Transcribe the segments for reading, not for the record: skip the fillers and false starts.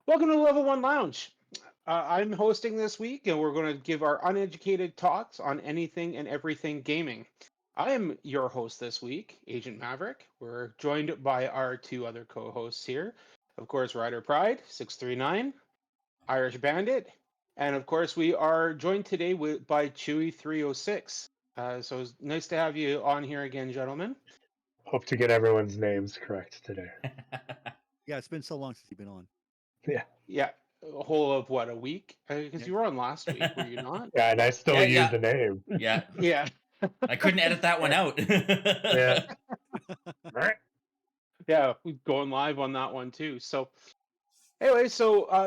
Welcome to Level 1 Lounge. I'm hosting this week, and we're going to give our uneducated talks on anything and everything gaming. I am your host this week, Agent Maverick. We're joined by our two other co hosts here. Of course, Rider Pride, 639, Irish Bandit, and of course, we are joined today by Chewy 306. So it's nice to have you on here again, gentlemen. Hope to get everyone's names correct today. Yeah, it's been so long since you've been on. Yeah. Yeah, a whole of what, a week? Because Yeah. you were on last week, were you not? Yeah, and I still use the name. Yeah. Yeah. I couldn't edit that one out. Yeah. Right. Yeah, we're going live on that one too. So, anyway,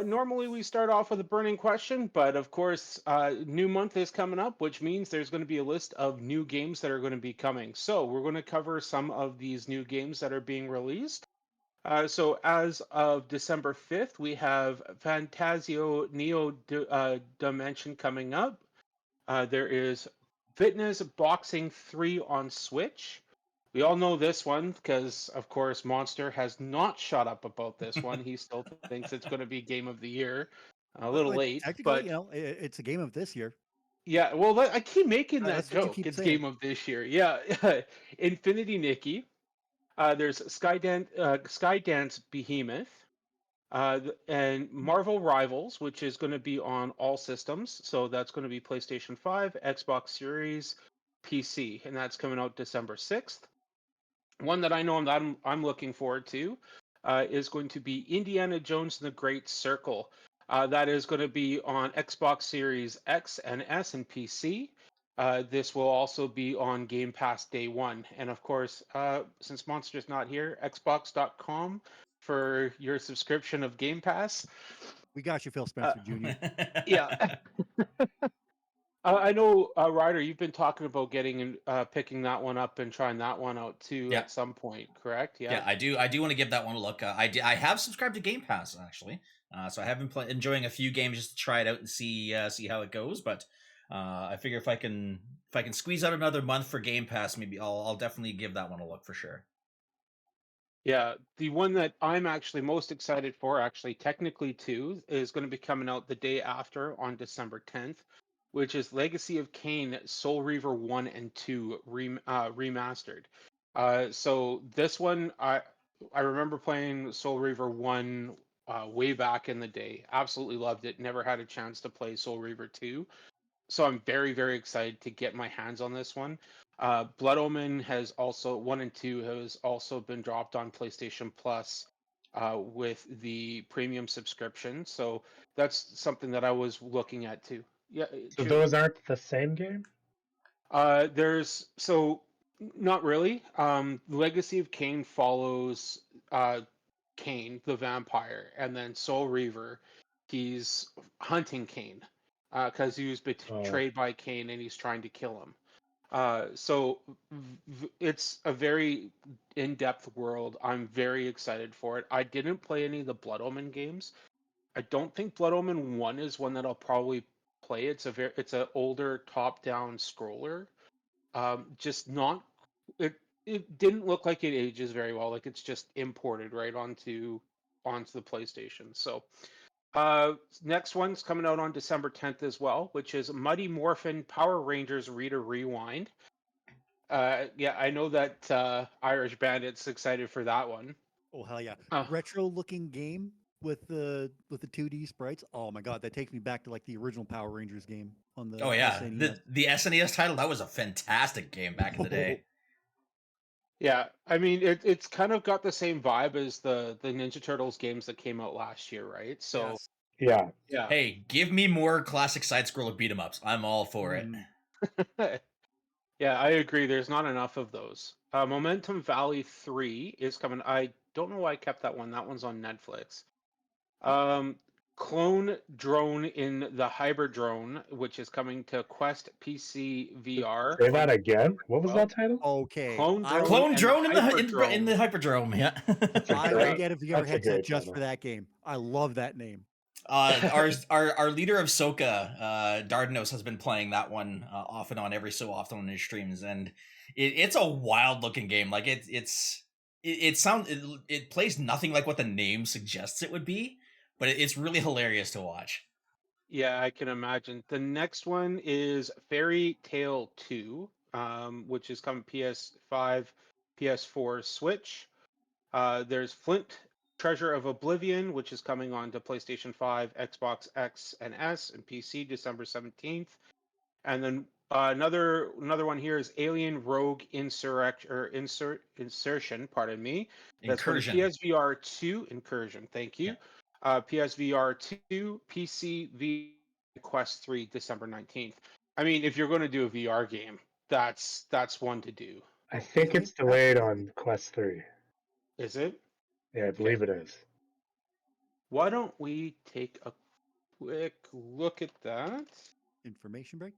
normally we start off with a burning question, but of course, new month is coming up, which means there's going to be a list of new games that are going to be coming. So, we're going to cover some of these new games that are being released. So, as of December 5th, we have Fantasio Dimension coming up. There is Fitness Boxing 3 on Switch. We all know this one because, of course, Monster has not shut up about this one. He still thinks it's going to be Game of the Year. A little Well, late, technically, but it's a game of this year. yeah, well, I keep making that That's what you joke. keep It's saying. Game of this year. Yeah. Infinity Nikki. There's Skydance Behemoth. And Marvel Rivals, which is going to be on all systems. So that's going to be PlayStation 5, Xbox Series, PC, and that's coming out December 6th. One that I know that I'm looking forward to is going to be Indiana Jones and the Great Circle. That is going to be on Xbox Series X and S and PC. This will also be on Game Pass day one. And of course, since Monster's not here, Xbox.com for your subscription of Game Pass. We got you, Phil Spencer Jr. Yeah. I know, Ryder, you've been talking about picking that one up and trying that one out too Yeah. at some point, correct? Yeah, I do want to give that one a look. I have subscribed to Game Pass actually, so I have been enjoying a few games just to try it out and see how it goes. But I figure if I can squeeze out another month for Game Pass, maybe I'll definitely give that one a look for sure. Yeah, the one that I'm actually most excited for, actually technically too, is going to be coming out the day after on December 10th, which is Legacy of Kain Soul Reaver 1 and 2 remastered. So this one, I remember playing Soul Reaver 1 way back in the day. Absolutely loved it. Never had a chance to play Soul Reaver 2. So I'm very, very excited to get my hands on this one. Blood Omen has also 1 and 2 has also been dropped on PlayStation Plus with the premium subscription. So that's something that I was looking at too. Yeah, So Chewy. those aren't the same game? There's so not really. Legacy of Kain follows Kain the vampire, and then Soul Reaver, he's hunting Kain because he was betrayed by Kain and he's trying to kill him. It's a very in-depth world. I'm very excited for it. I didn't play any of the Blood Omen games. I don't think Blood Omen 1 is one that I'll probably play. It's an older top-down scroller. Just not it it didn't look like it ages very well. Like it's just imported right onto the PlayStation. So next one's coming out on December 10th as well, which is Muddy Morphin Power Rangers Reader Rewind. Yeah, I know that Irish Bandit's excited for that one. Oh hell yeah! Uh, Retro-looking game with the 2D sprites. Oh my god, that takes me back to like the original Power Rangers game on the Oh yeah, SNES. the SNES title, that was a fantastic game back in the day. yeah, I mean it's kind of got the same vibe as the Ninja Turtles games that came out last year, right? So Yes. Yeah. yeah. Hey, give me more classic side scroller beat 'em ups. I'm all for it. Yeah, I agree. There's not enough of those. Momentum Valley 3 is coming. I don't know why I kept that one. That one's on Netflix. Clone Drone in the Hybridrone, which is coming to Quest PC VR. Say that again. What was that title? Okay. Clone Drone, Clone and drone the in the Hyperdrome. Yeah. I would get a VR That's a headset great just title. for that game. I love that name. Our leader of Soka, Dardanos, has been playing that one off and on every so often on his streams, and it's a wild looking game. Like it plays nothing like what the name suggests it would be, but it's really hilarious to watch. Yeah, I can imagine. The next one is Fairy Tale 2, which is coming PS5, PS4, Switch. There's Flint, Treasure of Oblivion, which is coming on to PlayStation 5, Xbox X and S, and PC December 17th. And then another one here is Alien Rogue Insertion, pardon me. That's coming Incursion. PSVR 2 Incursion. Thank you. PSVR 2, PC, Quest 3, December 19th. I mean, if you're going to do a VR game, that's one to do. I think Alien it's delayed on Quest 3. Is it? Yeah, I believe it is. Why don't we take a quick look at that? Information break.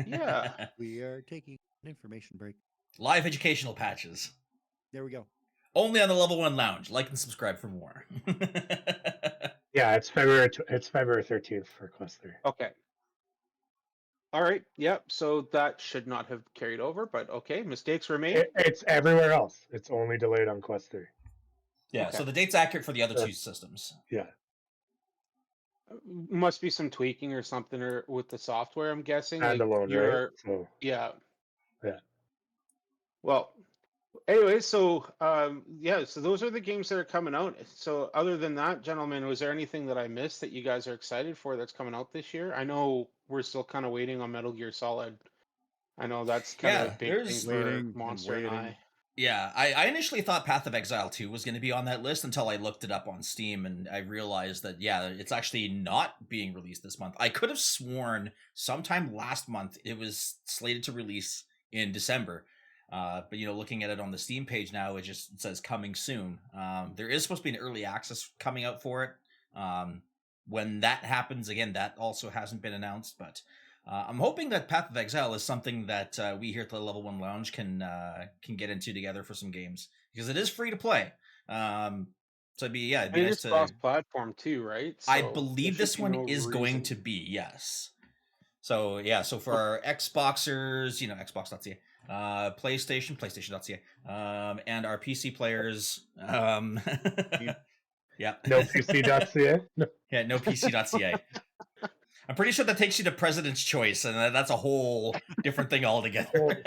Yeah. We are taking an information break. Live educational patches. There we go. Only on the Level 1 Lounge. Like and subscribe for more. Yeah, it's February 13th for Quest 3. Okay. All right. Yep. So that should not have carried over, but okay. Mistakes were made. It's everywhere else. It's only delayed on Quest 3. Yeah, Okay. so the date's accurate for the other two systems. Yeah. Must be some tweaking or something or with the software, I'm guessing. Like Standalone, right? So yeah. yeah. Well, anyway, so yeah, so those are the games that are coming out. So other than that, gentlemen, was there anything that I missed that you guys are excited for that's coming out this year? I know we're still kind of waiting on Metal Gear Solid. I know that's kind of Yeah, a big thing there's for Waiting and Monster and I. waiting. Yeah, I initially thought Path of Exile 2 was going to be on that list until I looked it up on Steam and I realized that, yeah, it's actually not being released this month. I could have sworn sometime last month it was slated to release in December. But, looking at it on the Steam page now, it says coming soon. There is supposed to be an early access coming out for it. When that happens, again, that also hasn't been announced, but... I'm hoping that Path of Exile is something that we here at the Level 1 Lounge can get into together for some games, because it is free to play. So it'd be nice it's to... cross-platform too, right? So I believe there this should be one no is going reason. to be, yes. So yeah, so for our Xboxers, Xbox.ca, PlayStation.ca, and our PC players, yeah. No PC.ca? No. Yeah, no PC.ca. I'm pretty sure that takes you to President's Choice, and that's a whole different thing altogether.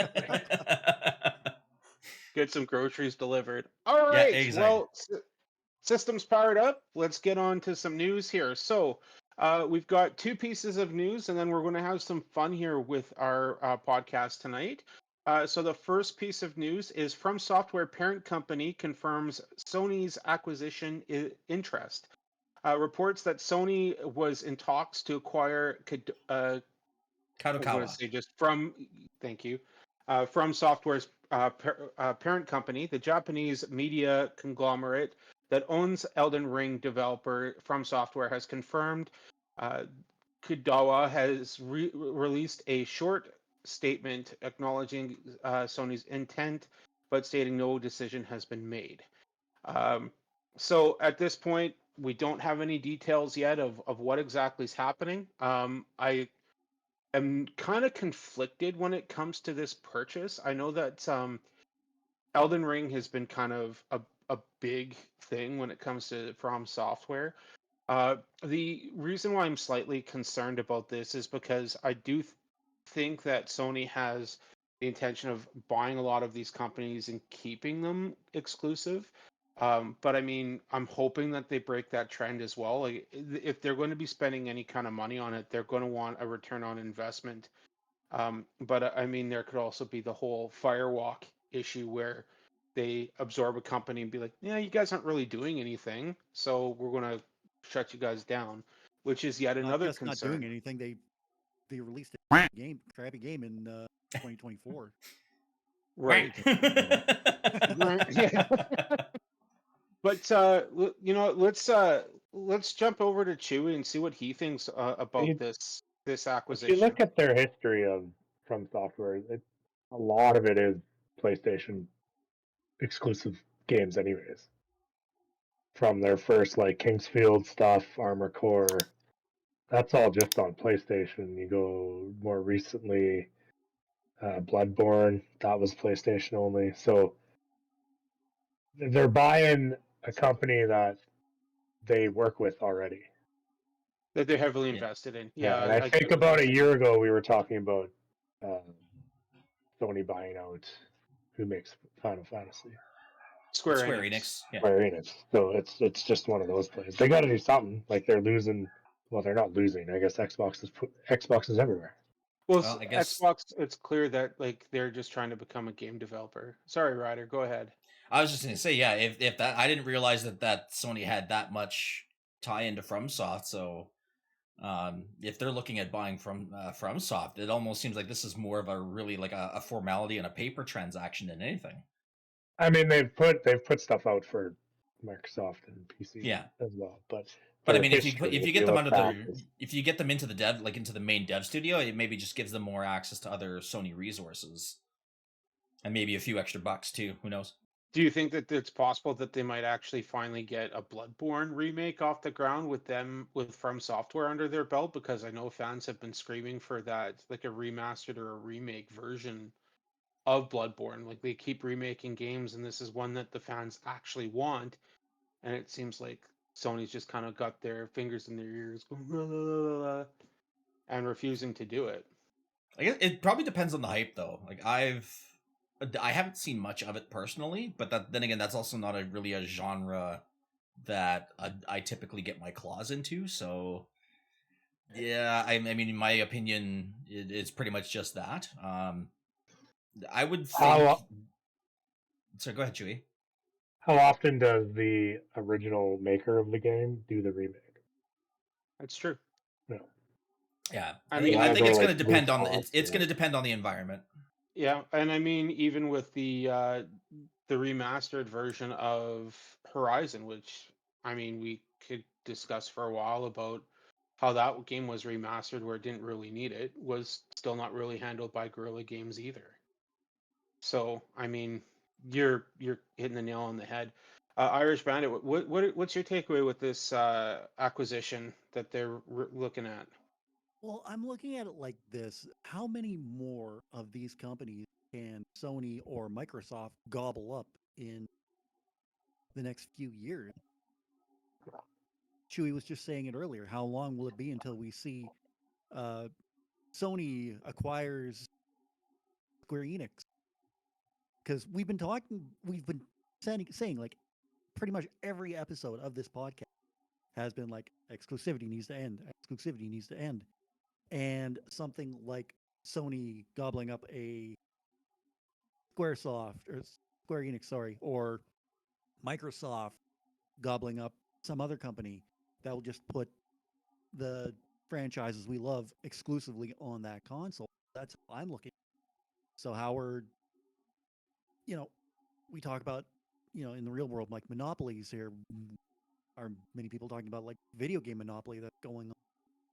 Get some groceries delivered. All Yeah, right. exactly. Well, systems powered up. Let's get on to some news here. So we've got two pieces of news, and then we're going to have some fun here with our podcast tonight. So the first piece of news is From Software parent company confirms Sony's acquisition interest. Reports that Sony was in talks to acquire I was going to Kadokawa. say thank you, From Software's parent company, the Japanese media conglomerate that owns Elden Ring developer From Software has confirmed. Kudowa has released a short statement acknowledging Sony's intent, but stating no decision has been made. So at this point, we don't have any details yet of what exactly is happening. I am kind of conflicted when it comes to this purchase. I know that Elden Ring has been kind of a big thing when it comes to From Software. The reason why I'm slightly concerned about this is because I do think that Sony has the intention of buying a lot of these companies and keeping them exclusive. But I mean, I'm hoping that they break that trend as well. Like, if they're going to be spending any kind of money on it, they're going to want a return on investment. But I mean, there could also be the whole firewalk issue where they absorb a company and be like, yeah, you guys aren't really doing anything, so we're going to shut you guys down, which is yet Not another just not doing concern. anything. They released a crappy game in 2024. Right. Yeah. But let's jump over to Chewy and see what he thinks about this If you acquisition. look at their history of From Software, a lot of it is PlayStation exclusive games, anyways. From their first like Kingsfield stuff, Armor Core, that's all just on PlayStation. You go more recently, Bloodborne, that was PlayStation only. So they're buying a company that they work with already. That they're heavily Yeah. invested in. Yeah, Yeah, and I get think what about you're a saying. year ago we were talking about Sony buying out who makes Final Fantasy. Square Square Enix. Enix. Yeah. Square Enix. So it's just one of those plays. They got to do something. Like they're losing. Well, they're not losing. I guess Xbox is everywhere. Well, Well, I guess Xbox, it's clear that like they're just trying to become a game developer. Sorry, Ryder, go ahead. I was just gonna say, yeah. If that, I didn't realize that Sony had that much tie into FromSoft. So, if they're looking at buying from FromSoft, it almost seems like this is more of a really like a formality and a paper transaction than anything. I mean, they've put stuff out for Microsoft and PC Yeah. as well, but But I for mean, history, if you if get you them look under back, if you get them into the dev, like into the main dev studio, it maybe just gives them more access to other Sony resources and maybe a few extra bucks too. Who knows? Do you think that it's possible that they might actually finally get a Bloodborne remake off the ground with them with From Software under their belt? Because I know fans have been screaming for that, like a remastered or a remake version of Bloodborne. Like they keep remaking games, and this is one that the fans actually want. And it seems like Sony's just kind of got their fingers in their ears, going, "La, la, la, la," and refusing to do it. I guess it probably depends on the hype though. Like I haven't seen much of it personally, but then again, that's also not really a genre that I typically get my claws into. So yeah, I mean, in my opinion, it's pretty much just that. I would think. how So go ahead, Chewy. how often does the original maker of the game do the remake? That's true. No, Yeah, I I, mean, I that think go it's going like to depend loose on swaps it's going or to depend on the environment. yeah, and I mean, even with the remastered version of Horizon, which I mean, we could discuss for a while about how that game was remastered where it didn't really need it, was still not really handled by Guerrilla Games either. So, I mean, you're hitting the nail on the head. Irish Bandit, what's your takeaway with this acquisition that they're looking at? Well, I'm looking at it like this. How many more of these companies can Sony or Microsoft gobble up in the next few years? Chewy was just saying it earlier. How long will it be until we see uh, Sony acquires Square Enix? Because we've been saying like pretty much every episode of this podcast has been like exclusivity needs to end, exclusivity needs to end, and something like Sony gobbling up a SquareSoft or Square Enix, sorry, or Microsoft gobbling up some other company that will just put the franchises we love exclusively on that console. That's how I'm looking. So Howard, you know, we talk about, in the real world, like monopolies here. Are many people talking about like video game monopoly that's going on?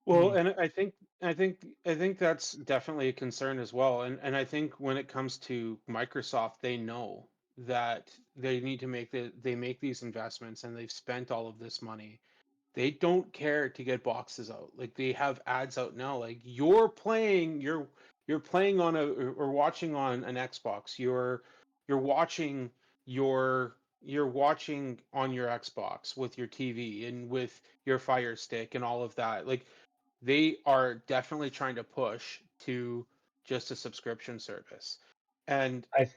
Well, and I think that's definitely a concern as well. And I think when it comes to Microsoft, they know that they need to they make these investments and they've spent all of this money. They don't care to get boxes out. Like they have ads out now. Like you're playing on a or watching on an Xbox. You're watching you're watching on your Xbox with your TV and with your Fire Stick and all of that. Like they are definitely trying to push to just a subscription service. And I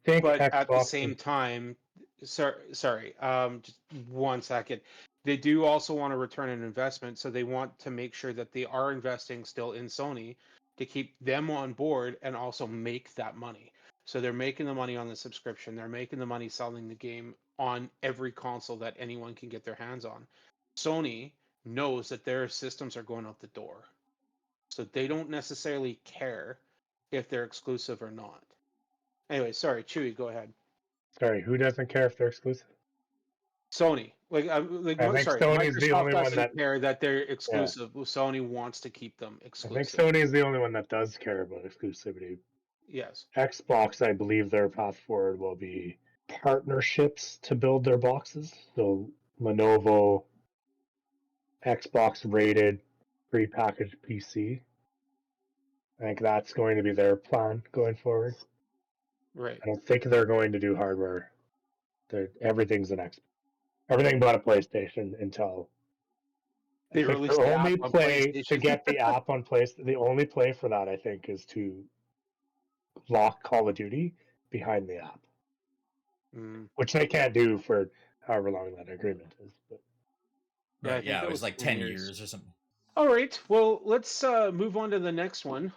think but at the Xbox is same time, sorry, just 1 second. They do also want to return an investment, so they want to make sure that they are investing still in Sony to keep them on board and also make that money. So they're making the money on the subscription. They're making the money selling the game on every console that anyone can get their hands on. Sony knows that their systems are going out the door. So they don't necessarily care if they're exclusive or not. Anyway, sorry, Chewy, go ahead. sorry. Who doesn't care if they're exclusive? Sony, I think sorry, Sony's the Microsoft only one doesn't that. care that they're Yeah, exclusive. Sony wants to keep them I think exclusive. Sony is the only one that does care about exclusivity. Yes. Xbox, I believe their path forward will be partnerships to build their boxes. So Lenovo, Xbox rated prepackaged PC. I think that's going to be their plan going forward. Right. I don't think they're going to do hardware. Everything's an Xbox. everything but a PlayStation until They I think released the the app only on play to PlayStation. get the app on PlayStation. The only play for that I think is to lock Call of Duty behind the app, which they can't do for however long that agreement is. But Yeah, I Right. think Yeah, it that was was like 10 10 years. years or something. All right. Well, let's move on to the next one.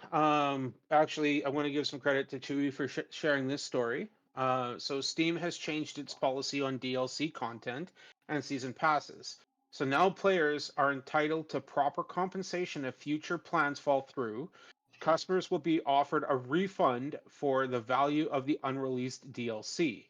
Actually, I want to give some credit to Chewy for sharing this story. So Steam has changed its policy on DLC content and season passes. So now players are entitled to proper compensation if future plans fall through. Customers will be offered a refund for the value of the unreleased DLC.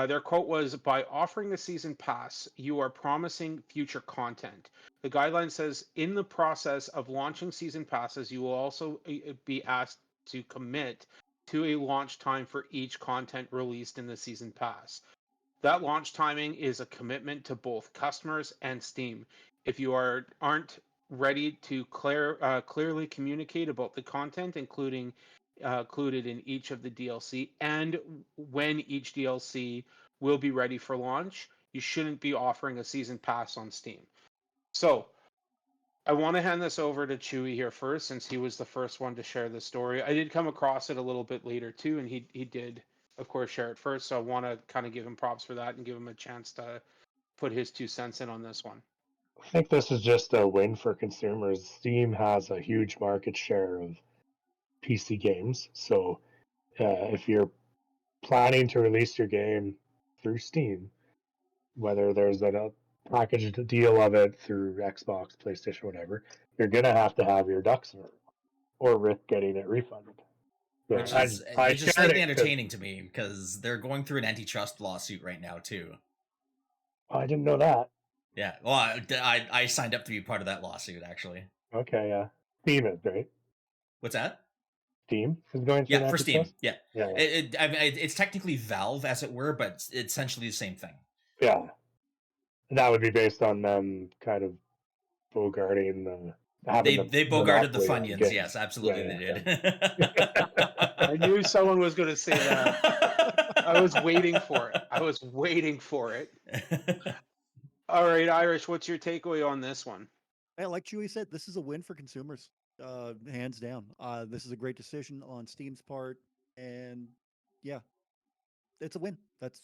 Their quote was, "By offering a season pass, you are promising future content." The guideline says, in the process of launching season passes, you will also be asked to commit to a launch time for each content released in the season pass. That launch timing is a commitment to both customers and Steam. If you aren't ready to clearly communicate about the content, included in each of the DLC, and when each DLC will be ready for launch, you shouldn't be offering a season pass on Steam. So I want to hand this over to Chewy here first, since he was the first one to share the story. I did come across it a little bit later too, and he did, of course, share it first. So I want to kind of give him props for that and give him a chance to put his 2 cents in on this one. I think this is just a win for consumers. Steam has a huge market share of PC games, so if you're planning to release your game through Steam, whether there's a packaged deal of it through Xbox, PlayStation, whatever, you're gonna have to have your ducks in a row, or risk getting it refunded. So Which Yeah. I is shared slightly it because entertaining to me because they're going through an antitrust lawsuit right now too. I didn't know that. Yeah, well, I signed up to be part of that lawsuit actually. Okay, yeah. Steam is right. What's that? Steam is going through an Yeah, for Steam. antitrust. Yeah, Yeah, I mean, it's technically Valve as it were, but it's essentially the same thing. yeah. That would be based on them kind of bogarting having the They bogarted the monopoly on Funyuns. games. Yes, absolutely Yeah, they yeah, did. I knew someone was going to say that. I was waiting for it. I was waiting for it. All right, Irish, what's your takeaway on this one? Hey, like Chewy said, this is a win for consumers, hands down. This is a great decision on Steam's part, and yeah, it's a win. That's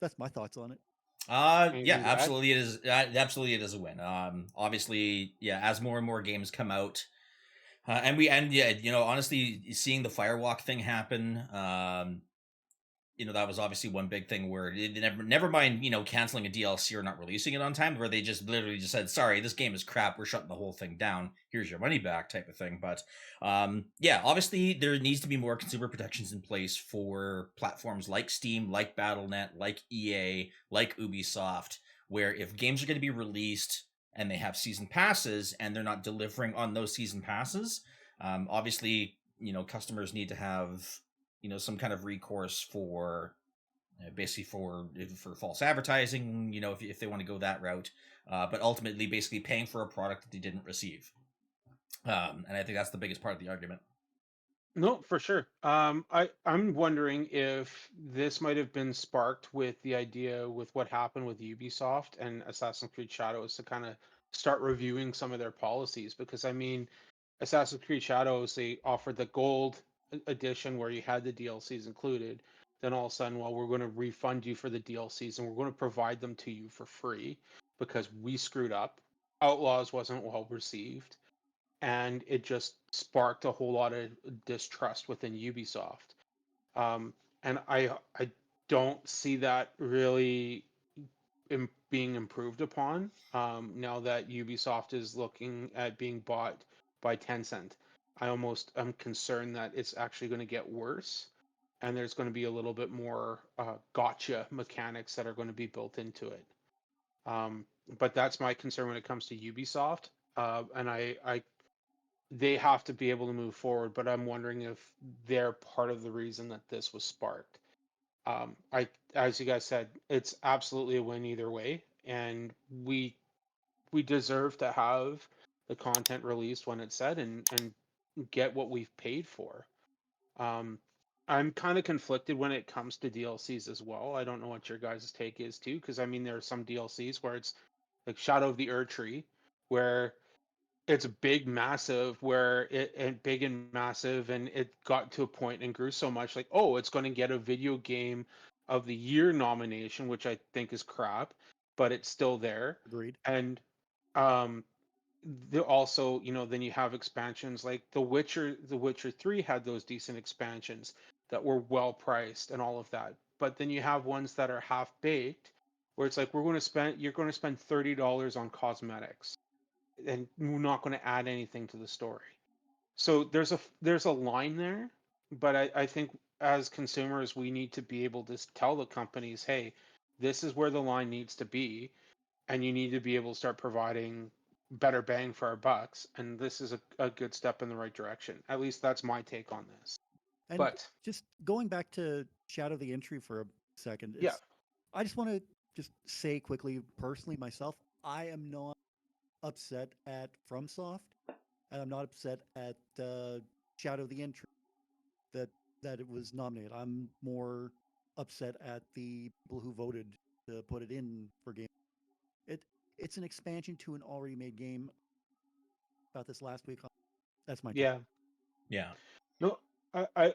that's my thoughts on it. Yeah, Anything to add? absolutely it is. Absolutely it is a win. Obviously, yeah, as more and more games come out, and yeah, honestly, seeing the Firewalk thing happen, that was obviously one big thing where it never mind, canceling a DLC or not releasing it on time, where they just literally just said, sorry, this game is crap, we're shutting the whole thing down, here's your money back type of thing. But yeah, obviously there needs to be more consumer protections in place for platforms like Steam, like Battle.net, like EA, like Ubisoft, where if games are going to be released and they have season passes and they're not delivering on those season passes, obviously, customers need to have some kind of recourse for basically for false advertising, if they want to go that route, but ultimately basically paying for a product that they didn't receive. And I think that's the biggest part of the argument. No, for sure. I'm wondering if this might have been sparked with the idea with what happened with Ubisoft and Assassin's Creed Shadows to kind of start reviewing some of their policies, because I mean, Assassin's Creed Shadows, they offered the gold edition where you had the DLCs included. Then all of a sudden, well, we're going to refund you for the DLCs and we're going to provide them to you for free because we screwed up. Outlaws wasn't well received, and it just sparked a whole lot of distrust within Ubisoft. And I don't see that really being improved upon now that Ubisoft is looking at being bought by Tencent. I'm concerned that it's actually going to get worse, and there's going to be a little bit more gotcha mechanics that are going to be built into it. But that's my concern when it comes to Ubisoft. And they have to be able to move forward, but I'm wondering if they're part of the reason that this was sparked. As you guys said, it's absolutely a win either way, and we deserve to have the content released when it's said and get what we've paid for. Um, I'm kind of conflicted when it comes to DLCs as well. I don't know what your guys' take is too, because I mean there are some DLCs where it's like Shadow of the Ur Tree, where it's big, massive, where it and big and massive, and it got to a point and grew so much like, oh, it's going to get a video game of the year nomination, which I think is crap, but it's still there. Agreed. And um also, then you have expansions like The Witcher 3 had those decent expansions that were well priced and all of that. But then you have ones that are half baked where it's like you're going to spend $30 on cosmetics and we're not going to add anything to the story. So there's a line there, but I think as consumers we need to be able to tell the companies, hey, this is where the line needs to be, and you need to be able to start providing better bang for our bucks. And this is a good step in the right direction. At least that's my take on this. And But just going back to Shadow the Entry for a second, yeah, I just want to just say quickly, personally, myself, I am not upset at FromSoft, and I'm not upset at Shadow the Entry that it was nominated. I'm more upset at the people who voted to put it in for game. It it's an expansion to an already made game. About this last week. That's my take. yeah. Yeah. No,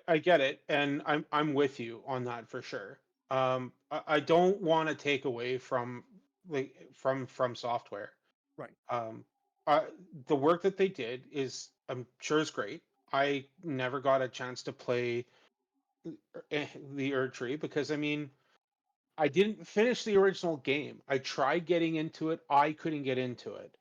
I get it, and I'm with you on that for sure. I don't want to take away from from software. Right. Um, the work that they did is I'm sure is great. I never got a chance to play the Erd Tree because I mean I didn't finish the original game. I tried getting into it. I couldn't get into it.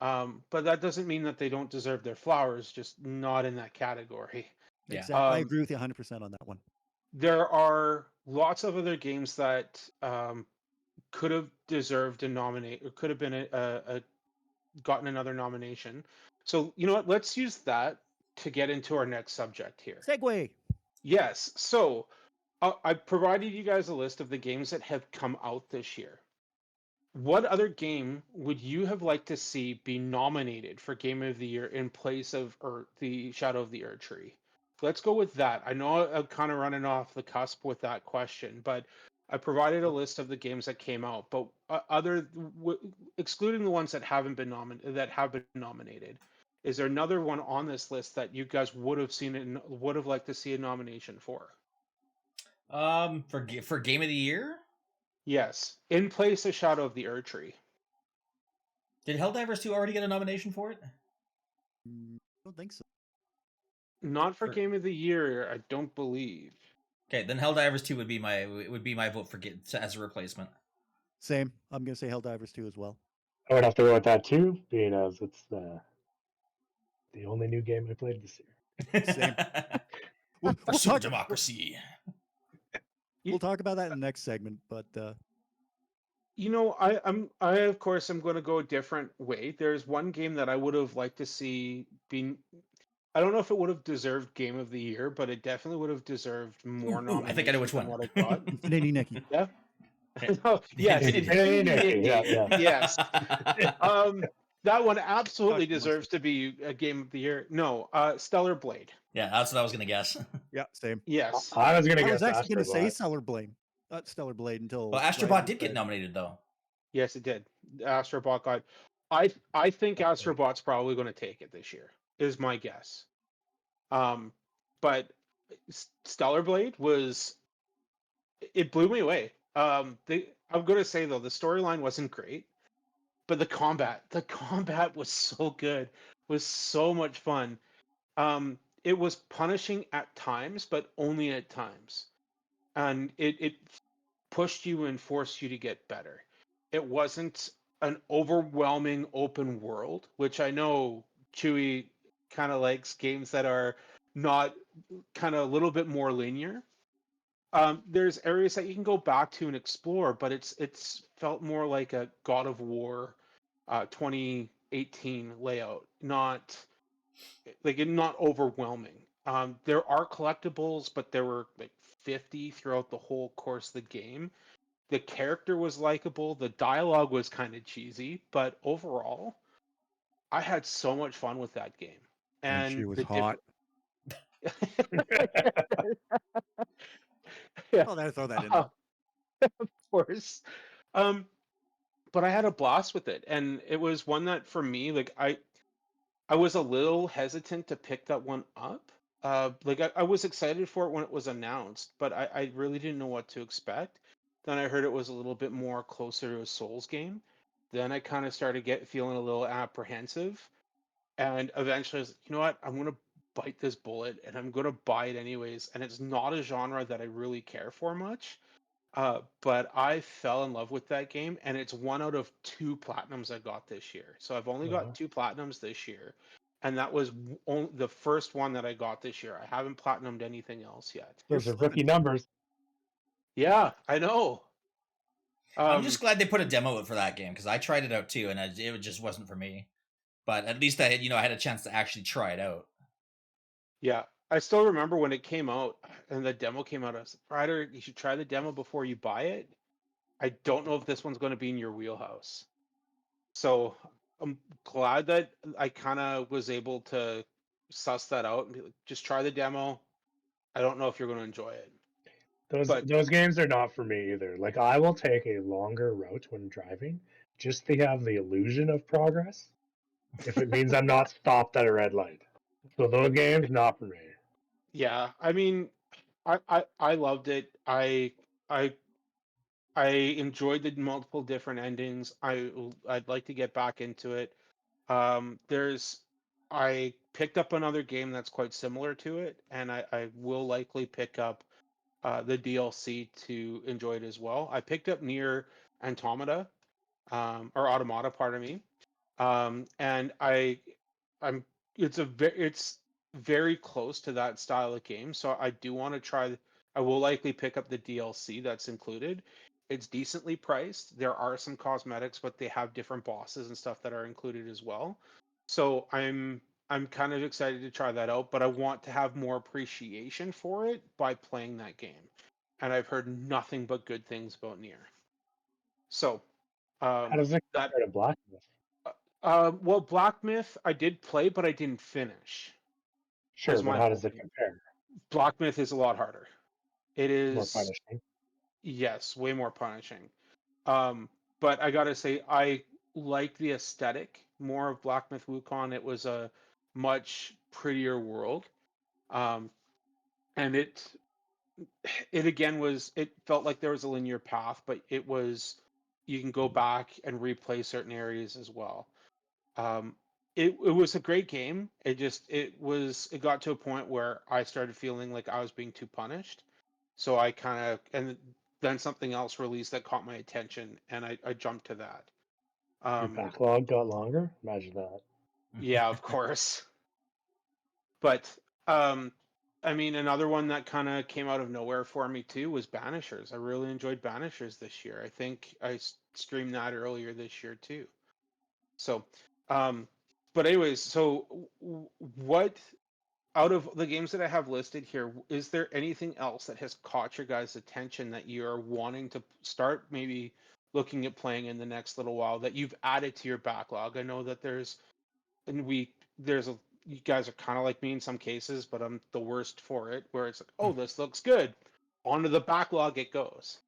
But that doesn't mean that they don't deserve their flowers, just not in that category. Yeah. Exactly. I Um, agree with you 100% on that one. there are lots of other games that could have deserved a nominate or could have been a gotten another nomination. So you know what? Let's use that to get into our next subject here. Segway. Yes. So I provided you guys a list of the games that have come out this year. What other game would you have liked to see be nominated for Game of the Year in place of the Shadow of the Erd Tree? Let's go with that. I know I'm kind of running off the cusp with that question, but I provided a list of the games that came out. But excluding the ones that haven't been nominated, is there another one on this list that you guys would have liked to see a nomination for? For Game of the Year, Yes, in place of Shadow of the Erd Tree. did Helldivers 2 already get a nomination for it? I don't think so. Not for For- Game of the Year, I don't believe. Okay, then Helldivers 2 would be my vote for as a replacement. Same. I'm going to say Helldivers 2 as well. I would have to go with that too, being as it's the only new game I played this year. Same. We'll Pursue talk, democracy. we'll talk about that in the next segment, but I of course am going to go a different way. There's one game that I would have liked to see being. I don't know if it would have deserved Game of the Year, but it definitely would have deserved more Ooh, nominations I think I know which than one. what it got. Infinity Nikki. Yeah. Oh, yes, Infinity Infinity Yeah, Nikki. yeah. Yes. That one absolutely Gosh, deserves to be a Game of the Year. No, Stellar Blade. Yeah, that's what I was gonna guess. Yeah, same. Yes. I was gonna I was guess actually going to say Astrobot. Stellar Blade until. Well, right Astrobot as you did get said. nominated though. Yes, it did. Astrobot got. I think Astrobot's probably going to take it this year. Is my guess. But Stellar Blade was. It blew me away. I'm going to say though the storyline wasn't great, but the combat was so good. Was so much fun. It was punishing at times, but only at times, and it pushed you and forced you to get better. It wasn't an overwhelming open world, which I know Chewy kind of likes games that are not kind of a little bit more linear. There's areas that you can go back to and explore, but it's felt more like a God of War 2018 layout, not overwhelming. There are collectibles, but there were like 50 throughout the whole course of the game. The character was likable, the dialogue was kind of cheesy, but overall, I had so much fun with that game. And she And was the hot. Yeah, Oh, there, throw that in of there. course. Um, but I had a blast with it, and it was one that for me, like I was a little hesitant to pick that one up. Like I was excited for it when it was announced, but I really didn't know what to expect. Then I heard it was a little bit more closer to a Souls game. Then I kind of started feeling a little apprehensive, and eventually I was like, you know what? I'm gonna bite this bullet, and I'm gonna buy it anyways. And it's not a genre that I really care for much. But I fell in love with that game, and it's one out of two platinums I got this year. So I've only Uh-huh. got two platinums this year, and that was the first one that I got this year. I haven't platinumed anything else yet. You're Those are flipping. rookie numbers. Yeah, I know. I'm just Um, glad they put a demo out for that game because I tried it out too, and it just wasn't for me. But at least I had, I had a chance to actually try it out. yeah, I still remember when it came out and the demo came out. I was like, Ryder, you should try the demo before you buy it. I don't know if this one's going to be in your wheelhouse. So I'm glad that I kind of was able to suss that out and be like, just try the demo. I don't know if you're going to enjoy it. But Those games are not for me either. Like I will take a longer route when driving just to have the illusion of progress if it means I'm not stopped at a red light. So those games not for me. yeah, I mean, I loved it. I I enjoyed the multiple different endings. I'd like to get back into it. There's I picked up another game that's quite similar to it, and I will likely pick up the DLC to enjoy it as well. I picked up Near Automata, or Automata, pardon me, and I'm it's very close to that style of game, so I do want to try. I will likely pick up the DLC that's included. It's decently priced. There are some cosmetics, but they have different bosses and stuff that are included as well. So I'm kind of excited to try that out, but I want to have more appreciation for it by playing that game. And I've heard nothing but good things about Nier. So How um, does it that compare to Blacksmith? well, Black Myth I did play, but I didn't finish. Sure, Was but my how whole does it thing. compare? Black Myth is a lot harder. It More is, punishing. yes, way more punishing. Um, but I gotta say, I like the aesthetic more of Black Myth Wukong. It was a much prettier world, um, and it again was. It felt like there was a linear path, but it was you can go back and replay certain areas as well. Um, it was a great game. It got to a point where I started feeling like I was being too punished. So I kind of and then something else released that caught my attention, and I jumped to that. Your Um, backlog got longer? Imagine that. yeah, of course. But um, I mean, another one that kind of came out of nowhere for me too was Banishers. I really enjoyed Banishers this year. I think streamed that earlier this year too. So, um, but anyways, so what out of the games that I have listed here, is there anything else that has caught your guys' attention that you're wanting to start maybe looking at playing in the next little while that you've added to your backlog? I know that and there's a, you guys are kind of like me in some cases, but I'm the worst for it, where it's like, oh, this looks good. Onto the backlog it goes.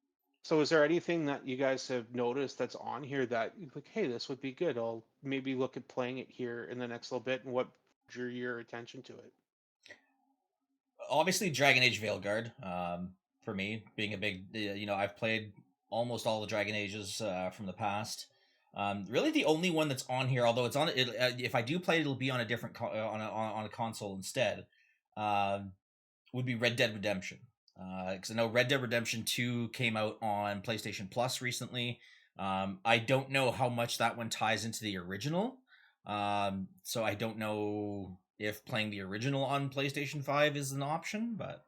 So is there anything that you guys have noticed that's on here that you're like, hey, this would be good? I'll maybe look at playing it here in the next little bit, and what drew your attention to it? Obviously, Dragon Age Veilguard. For me, being a big, I've played almost all the Dragon Ages from the past. Really, the only one that's on here, although it's on it, if I do play it, it'll be on a different on a console instead. Um, would be Red Dead Redemption. Because I know Red Dead Redemption 2 came out on PlayStation Plus recently. I don't know how much that one ties into the original. So I don't know if playing the original on PlayStation 5 is an option, but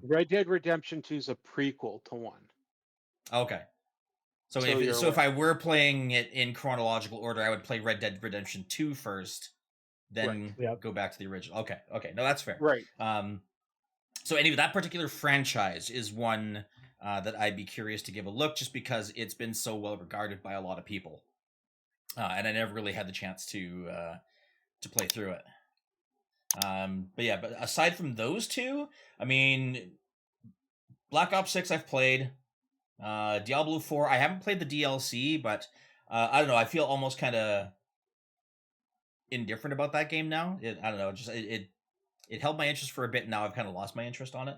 Red Dead Redemption 2 is a prequel to 1. okay. So So you're if aware. I were playing it in chronological order, I would play Red Dead Redemption 2 first, Right. then Yep. go back to the original. Okay. No, that's fair. Right. So anyway, that particular franchise is one that I'd be curious to give a look, just because it's been so well regarded by a lot of people, and I never really had the chance to play through it. But aside from those two, I mean, Black Ops 6 I've played. Diablo 4, I haven't played the DLC, but I don't know. I feel almost kind of indifferent about that game now. I don't know. It held my interest for a bit, and now I've kind of lost my interest on it.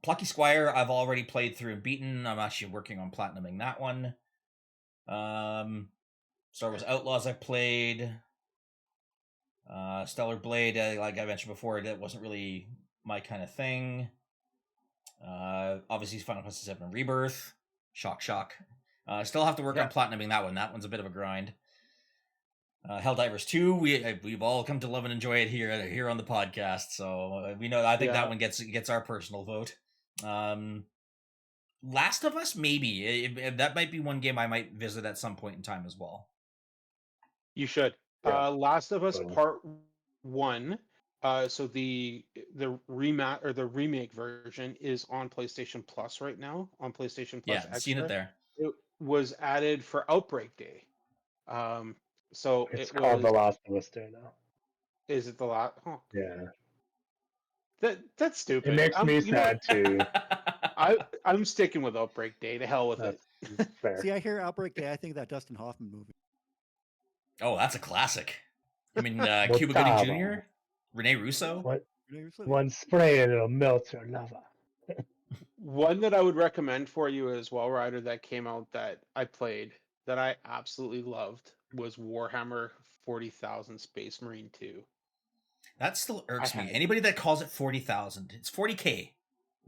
Plucky Squire, I've already played through and beaten. I'm actually working on platinuming that one. Star Wars Outlaws, I played. Stellar Blade, like I mentioned before, that wasn't really my kind of thing. Obviously, Final Fantasy VII Rebirth. Shock. Still have to work on platinuming that one. That one's a bit of a grind. Helldivers 2, we've all come to love and enjoy it here on the podcast, so we know. I think that one gets our personal vote. Last of Us, maybe that might be one game I might visit at some point in time as well. You should. Yeah. Last of Us Part 1. So the remake version is on PlayStation Plus right now, on PlayStation Plus Extra. Seen it there. It was added for Outbreak Day. So it's called The Last of Us Day now. Is it the last? Oh. Yeah. That's stupid. It makes me sad too. I'm sticking with Outbreak Day. To hell with it. Fair. See, I hear Outbreak Day. I think of that Dustin Hoffman movie. Oh, that's a classic. I mean, Cuba Gooding Jr., Rene Russo. One spray and it'll melt your lava. One that I would recommend for you as well, Ryder, that came out that I played that I absolutely loved was Warhammer 40,000 Space Marine 2. That still irks me. Anybody that calls it 40,000, it's 40K.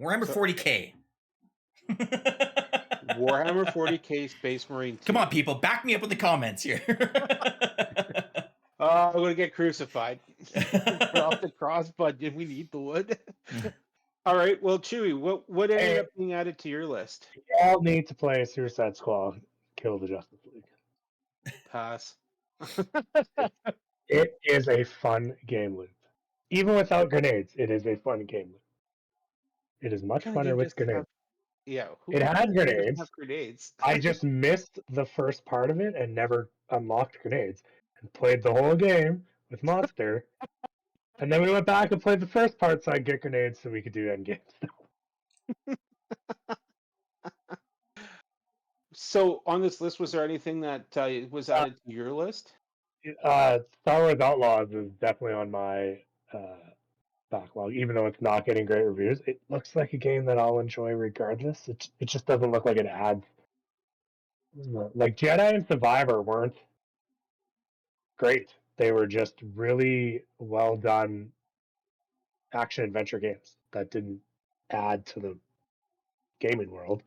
Warhammer 40K. Warhammer 40K Space Marine 2. Come on, people, back me up in the comments here. I'm going to get crucified. Put off the cross, but we need the wood. All right, well, Chewy, what ended up being added to your list? You all need to play Suicide Squad, Kill the Justice League. Pass. It is a fun game loop. Even without grenades, it is a fun game loop. It is much funner with grenades. It has grenades. I just missed the first part of it and never unlocked grenades and played the whole game with Monster. And then we went back and played the first part so I'd get grenades so we could do endgame stuff. So on this list, was there anything that was added to your list? Star Wars Outlaws is definitely on my backlog, even though it's not getting great reviews. It looks like a game that I'll enjoy regardless. It just doesn't look like it adds. Like Jedi and Survivor weren't great. They were just really well done action adventure games that didn't add to the gaming world.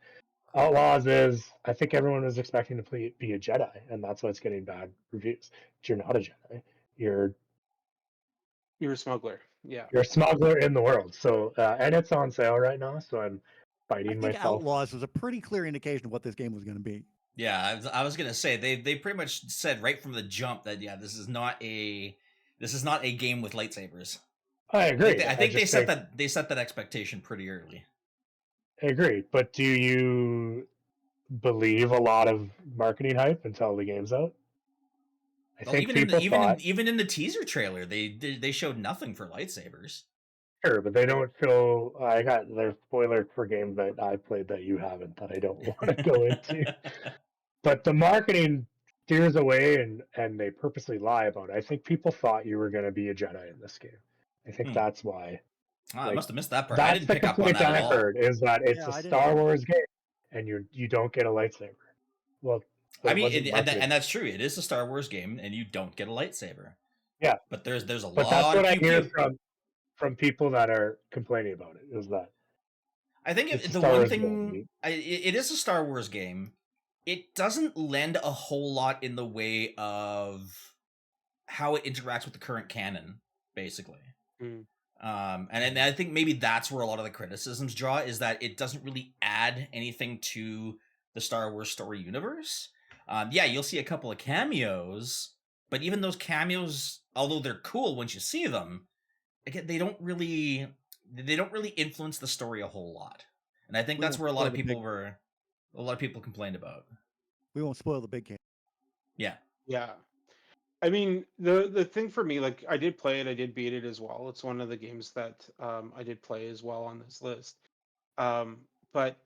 Outlaws is, I think everyone was expecting to be a Jedi, and that's why it's getting bad reviews. But you're not a Jedi. You're a smuggler. Yeah. You're a smuggler in the world. So, and it's on sale right now, so I'm fighting myself. Outlaws was a pretty clear indication of what this game was going to be. Yeah, I was gonna say they pretty much said right from the jump that this is not a game with lightsabers. I agree. I think they set that expectation pretty early. I agree, but do you believe a lot of marketing hype until the game's out? I think even in the teaser trailer, they showed nothing for lightsabers. Sure, but they don't show. I got their spoilers for games that I played that you haven't that I don't want to go into. But the marketing steers away, and they purposely lie about it. I think people thought you were going to be a Jedi in this game. I think that's why. I must have missed that part. I didn't pick up on that at all. Heard is that it's a Star Wars game, and you don't get a lightsaber. Well, I mean, and that's true. It is a Star Wars game, and you don't get a lightsaber. Yeah, but there's a lot. But that's what I hear from people that are complaining about it. Is that I think the one thing it is a Star Wars game. It doesn't lend a whole lot in the way of how it interacts with the current canon, basically. And I think maybe that's where a lot of the criticisms draw, is that it doesn't really add anything to the Star Wars story universe. You'll see a couple of cameos, but even those cameos, although they're cool once you see them, again, they don't really influence the story a whole lot. And I think that's where a lot of people complained about. We won't spoil the big game. Yeah. Yeah. I mean, the thing for me, like I did play it, I did beat it as well. It's one of the games that I did play as well on this list. But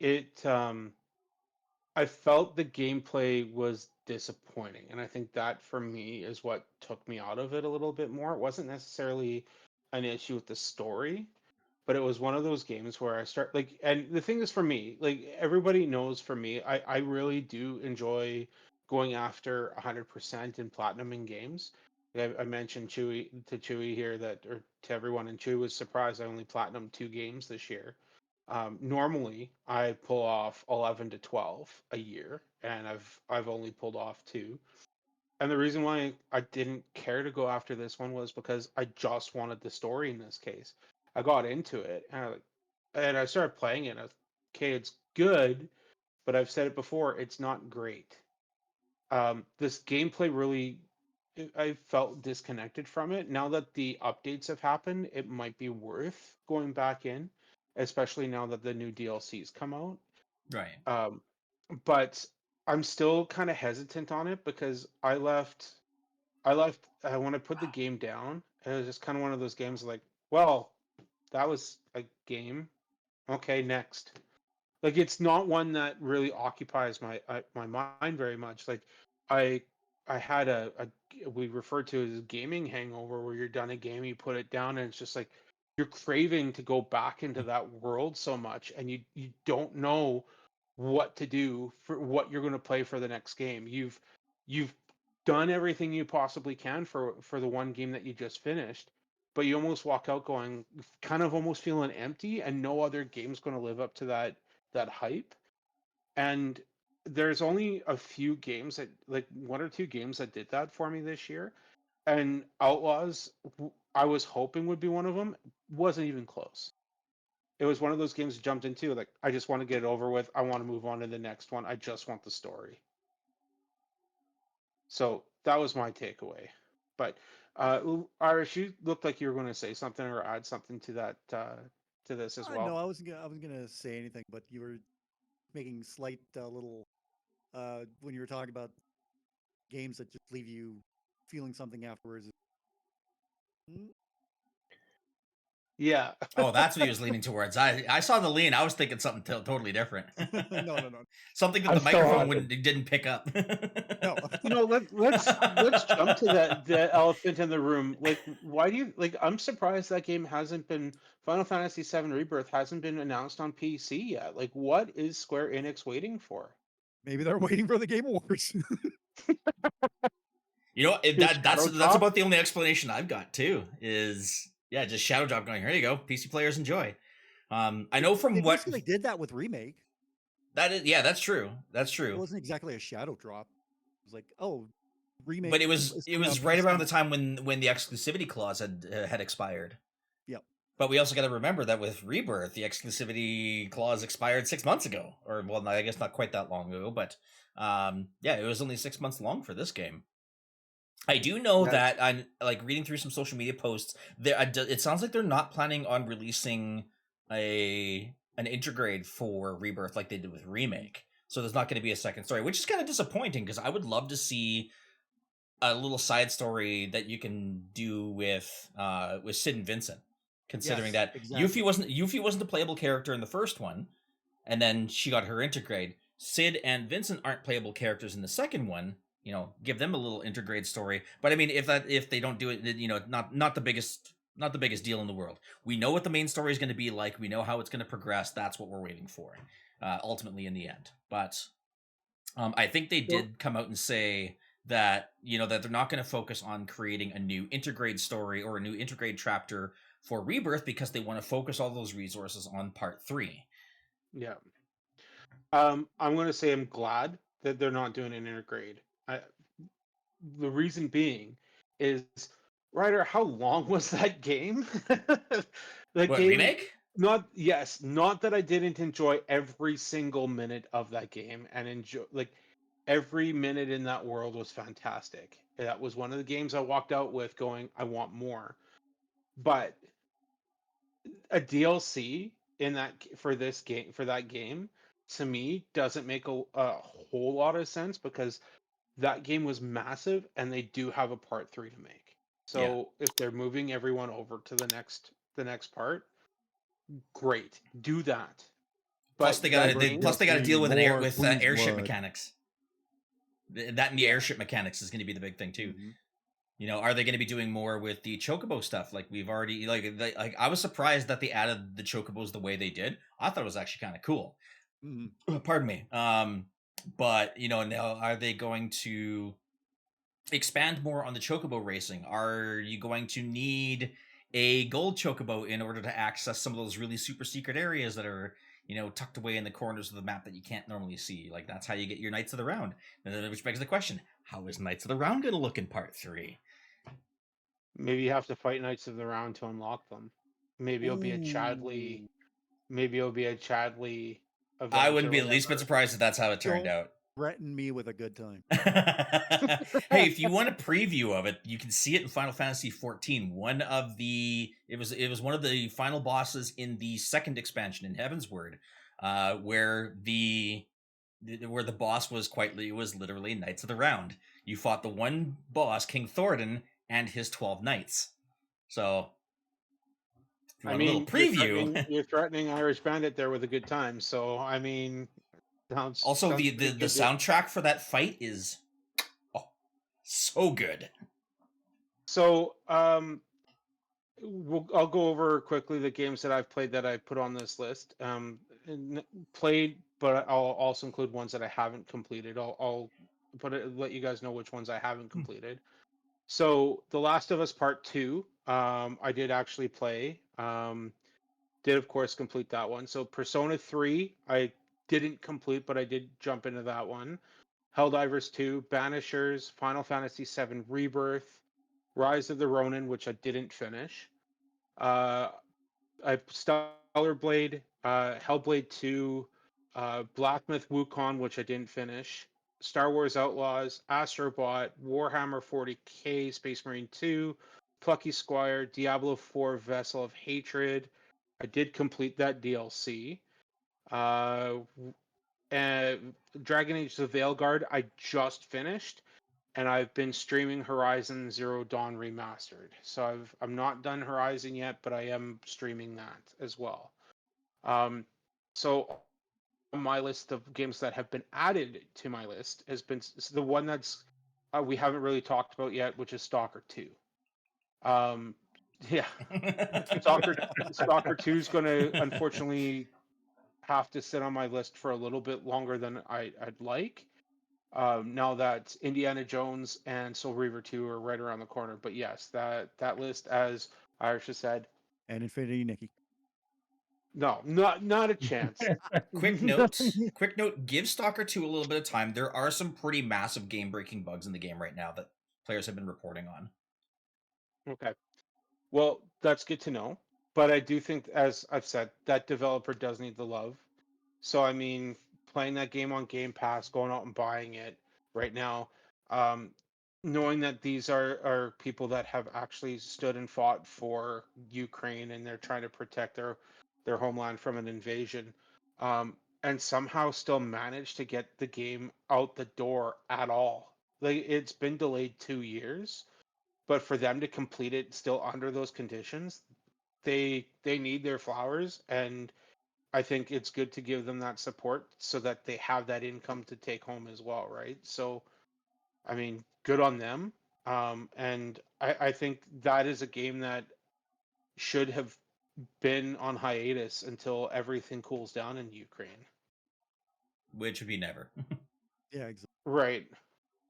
I felt the gameplay was disappointing, and I think that for me is what took me out of it a little bit more. It wasn't necessarily an issue with the story, but it was one of those games where I start like, and the thing is for me, like everybody knows for me, I really do enjoy going after 100% in platinum in games. Like I mentioned Chewy here that, or to everyone, and Chewy was surprised I only platinum 2 games this year. Normally I pull off 11 to 12 a year, and I've only pulled off 2. And the reason why I didn't care to go after this one was because I just wanted the story in this case. I got into it and I started playing it. And I was, okay, it's good, but I've said it before, it's not great. This gameplay really, I felt disconnected from it. Now that the updates have happened, it might be worth going back in, especially now that the new DLCs come out. Right. Um, but I'm still kind of hesitant on it because when I put the game down, it was just kind of one of those games like, well, that was a game. Okay, next. Like it's not one that really occupies my mind very much. Like I I had a we refer to it as gaming hangover, where you're done a game, you put it down, and it's just like you're craving to go back into that world so much, and you don't know what to do for what you're going to play for the next game. You've done everything you possibly can for the one game that you just finished, but you almost walk out going kind of almost feeling empty, and no other game's going to live up to that hype. And there's only a few games that, like 1 or 2 games that did that for me this year. And Outlaws, I was hoping would be one of them. Wasn't even close. It was one of those games I jumped into. Like, I just want to get it over with. I want to move on to the next one. I just want the story. So that was my takeaway. But Irish, you looked like you were going to say something or add something to that to this as No, well. I wasn't gonna say anything, but you were making slight little when you were talking about games that just leave you feeling something afterwards. Mm, Yeah. Oh, that's what he was leaning towards. I saw the lean. I was thinking something totally different. no, no, no, Something that I the still microphone haven't. didn't pick up. no. Let's jump to the elephant in the room. Like, why do you like? I'm surprised that game hasn't been Final Fantasy VII Rebirth hasn't been announced on PC yet. Like, what is Square Enix waiting for? Maybe they're waiting for the Game Awards. You know, Your that's Shadow that's Drop? about the only explanation I've got too. Is yeah, just Shadow Drop going. Here you go, PC players enjoy. I know They from what basically did that with Remake. that is. Yeah, that's true. That's It true. wasn't exactly a shadow drop. It was like, oh, But Remake is it coming on was right around PC. the time when the exclusivity clause had expired. Yep. But we also got to remember that with Rebirth, the exclusivity clause expired 6 months ago, or well, I guess not quite that long ago, but yeah, it was only 6 months long for this game. I do know Yeah. that I'm like reading through some social media posts. It sounds like they're not planning on releasing an intergrade for Rebirth like they did with Remake. So there's not going to be a second story, which is kind of disappointing because I would love to see a little side story that you can do with Sid and Vincent. Considering Yes, that exactly. Yuffie wasn't the playable character in the first one, and then she got her intergrade. Sid and Vincent aren't playable characters in the second one. You know, give them a little intergrade story. But I mean, if they don't do it, you know, not the biggest deal in the world. We know what the main story is going to be like. We know how it's going to progress. That's what we're waiting for, ultimately in the end. But I think they Well, did come out and say that that they're not going to focus on creating a new intergrade story or a new intergrade chapter for Rebirth because they want to focus all those resources on part 3. yeah. I'm going to say I'm glad that they're not doing an intergrade. I, the reason being is, Ryder, how long was that game? That What, game, remake? not that I didn't enjoy every single minute of that game and enjoy like every minute in that world was fantastic. That was one of the games I walked out with going, I want more. But a DLC in for this game for that game to me doesn't make a whole lot of sense because that game was massive, and they do have a part 3 to make. So if they're moving everyone over to the next part, great, do that. Plus But they that gotta Bring game, plus they gotta me deal with more Queen's airship Blood. mechanics. That and the yeah, airship mechanics is going to be the big thing too. Mhm. You know, are they going to be doing more with the chocobo stuff? Like we've already like I was surprised that they added the chocobos the way they did. I thought it was actually kind of cool. Mhm. Pardon me. But you know, now are they going to expand more on the chocobo racing? Are you going to need a gold chocobo in order to access some of those really super secret areas that are, you know, tucked away in the corners of the map that you can't normally see? Like that's how you get your Knights of the Round. Which begs the question: how is Knights of the Round going to look in Part 3? maybe you have to fight Knights of the Round to unlock them. Maybe it'll be a Chadley. Ooh. Maybe it'll be a Chadley I event wouldn't or be the least bit whatever. surprised if that's how it turned Don't out. threaten me with a good time. Hey, if you want a preview of it, you can see it in Final Fantasy XIV. It was one of the final bosses in the second expansion in Heaven's Word, where the boss was literally Knights of the Round. You fought the one boss, King Thoradin, and his 12 knights. So if you I want a little mean, you're threatening preview. you're threatening Irish Bandit there with a good time. So I mean, Also, sounds the pretty the good. soundtrack for that fight is so good. So I'll go over quickly the games that I've played that I put on this list. Played, but I'll also include ones that I haven't completed. I'll let you guys know which ones I haven't completed. So The Last of Us Part 2, I did actually play. Did of course complete that one. So Persona 3, I didn't complete, but I did jump into that one. Helldivers 2, Banishers, Final Fantasy 7 Rebirth, Rise of the Ronin, which I didn't finish. Uh, I Stellar Blade, Hellblade 2, Black Myth Wukong, which I didn't finish. Star Wars Outlaws, Astrobot, Warhammer 40K, Space Marine 2, Plucky Squire, Diablo 4, Vessel of Hatred. I did complete that DLC. Uh, and Dragon Age: The Veilguard, I just finished, and I've been streaming Horizon Zero Dawn Remastered. So I'm not done Horizon yet, but I am streaming that as well. Um, so on my list of games that have been added to my list has been the one that's we haven't really talked about yet, which is Stalker 2. Um, yeah, Stalker 2 is going to unfortunately have to sit on my list for a little bit longer than I'd like. Now that Indiana Jones and Soul Reaver 2 are right around the corner. But yes, that list, as Irish has said, And Infinity Nikki. no, not a chance. Quick note. Quick note. Give Stalker 2 a little bit of time. There are some pretty massive game-breaking bugs in the game right now that players have been reporting on. Okay. Well, that's good to know. But I do think, as I've said, that developer does need the love. So I mean, playing that game on Game Pass, going out and buying it right now, um, knowing that these are people that have actually stood and fought for Ukraine and they're trying to protect their homeland from an invasion, and somehow still managed to get the game out the door at all. Like it's been delayed 2 years, but for them to complete it still under those conditions, they need their flowers, and I think it's good to give them that support so that they have that income to take home as well, right? So, I mean, good on them. And I think that is a game that should have been on hiatus until everything cools down in Ukraine. Which would be never. Yeah, exactly. Right.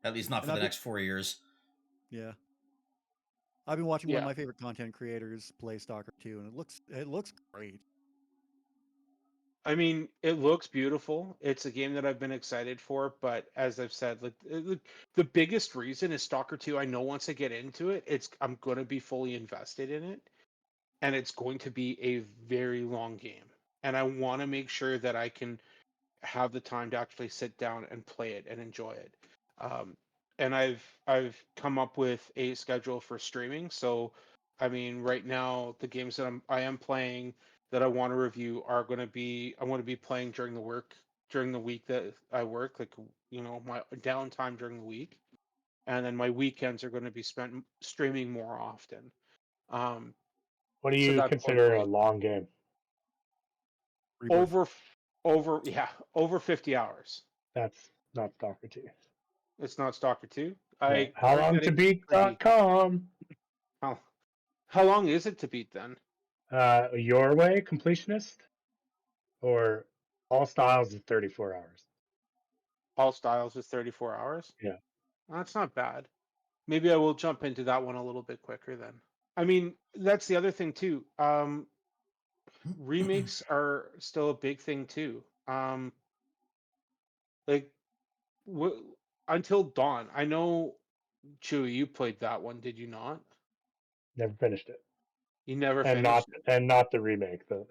At least not And for the next 4 years. yeah, I've been watching one of Yeah. my favorite content creators play Stalker 2, and it looks great. I mean, it looks beautiful. It's a game that I've been excited for, but as I've said, like the biggest reason is Stalker 2. I know once I get into it, I'm going to be fully invested in it, and it's going to be a very long game. And I want to make sure that I can have the time to actually sit down and play it and enjoy it. Um, and I've come up with a schedule for streaming. So, I mean, right now the games that I am playing that I want to review are going to be I want to be playing during the week that I work, like my downtime during the week, and then my weekends are going to be spent streaming more often. Um, What do so you that's consider a ongoing. long game? Rebirth. Over 50 hours. That's not Stalker 2. It's not Stalker 2. No. I How heard long that to it was pretty. beat.com? How long is it to beat then? Your way, completionist, or all styles is 34 hours. All styles is 34 hours. Yeah. That's not bad. Maybe I will jump into that one a little bit quicker then. I mean, that's the other thing too. Remakes are still a big thing too. Like w- Until Dawn. I know, Chewy, you played that one, did you not? Never finished it, You never and finished it. not the remake though.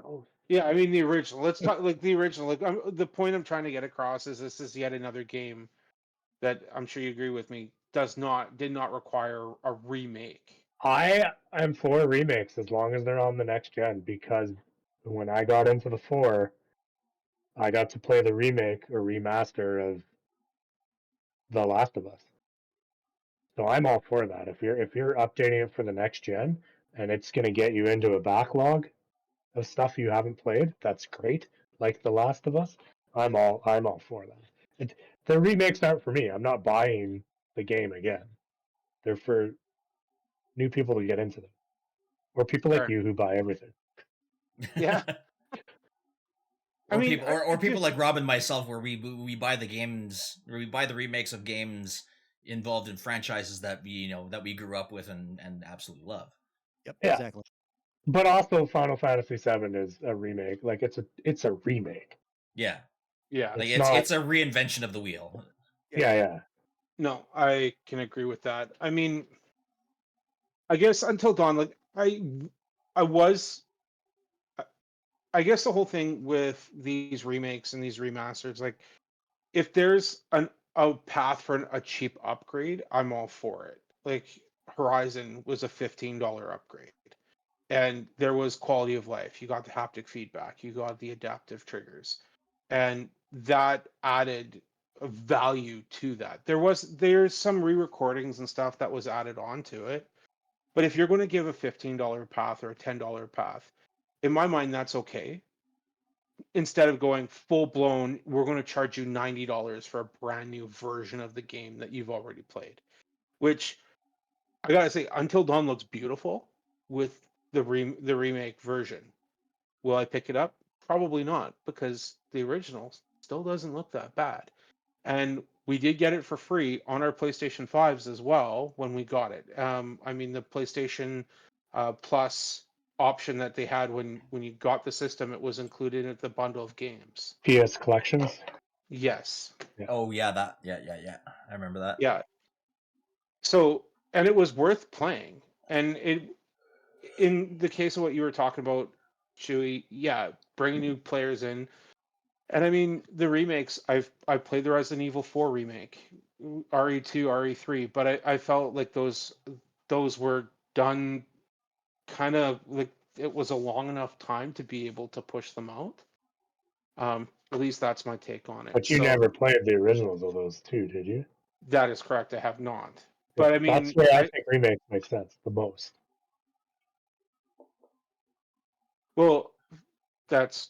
Oh, Yeah, I mean the original. Let's talk like the original. Like the point I'm trying to get across is this is yet another game that I'm sure you agree with me did not require a remake. I am for remakes as long as they're on the next gen, because when I got into the 4, I got to play the remake or remaster of The Last of Us. So I'm all for that. If you're updating it for the next gen and it's going to get you into a backlog of stuff you haven't played, that's great. Like The Last of Us, I'm all for that. The remakes aren't for me. I'm not buying the game again. They're for new people to get into them, or people like Fair. you who buy everything. Yeah, I Or mean, people or people like Rob and myself, where we buy the games, or we buy the remakes of games involved in franchises that we grew up with and absolutely love. Yep, Yeah, exactly. but also Final Fantasy VII is a remake. Like it's a remake. Yeah, yeah. like It's it's not. it's a reinvention of the wheel. Yeah. No, I can agree with that. I mean, I guess Until Dawn, like I was, I guess the whole thing with these remakes and these remasters, like if there's a path for a cheap upgrade, I'm all for it. Like Horizon was a $15 upgrade, and there was quality of life. You got the haptic feedback, you got the adaptive triggers, and that added a value to that. There's some re-recordings and stuff that was added onto it, but if you're going to give a $15 path or a $10 path, in my mind that's okay. Instead of going full blown, we're going to charge you $90 for a brand new version of the game that you've already played. Which I gotta say, Until Dawn looks beautiful with the remake version. Will I pick it up? Probably not, because the original still doesn't look that bad. And we did get it for free on our PlayStation 5s as well when we got it. I mean, the PlayStation Plus option that they had when you got the system, it was included in the bundle of games. PS collections. Yes. Yeah. Oh yeah, yeah. I remember that. Yeah. So, and it was worth playing. And in the case of what you were talking about, Chewy, yeah, bringing new players in. And I mean, the remakes, I played the Resident Evil 4 remake, RE2, RE3, but I felt like those were done kind of like it was a long enough time to be able to push them out. At least that's my take on it. But you So never played the originals of those two, did you? that is correct. I have not. Yeah, But I that's mean, where I think remakes make sense the most. well,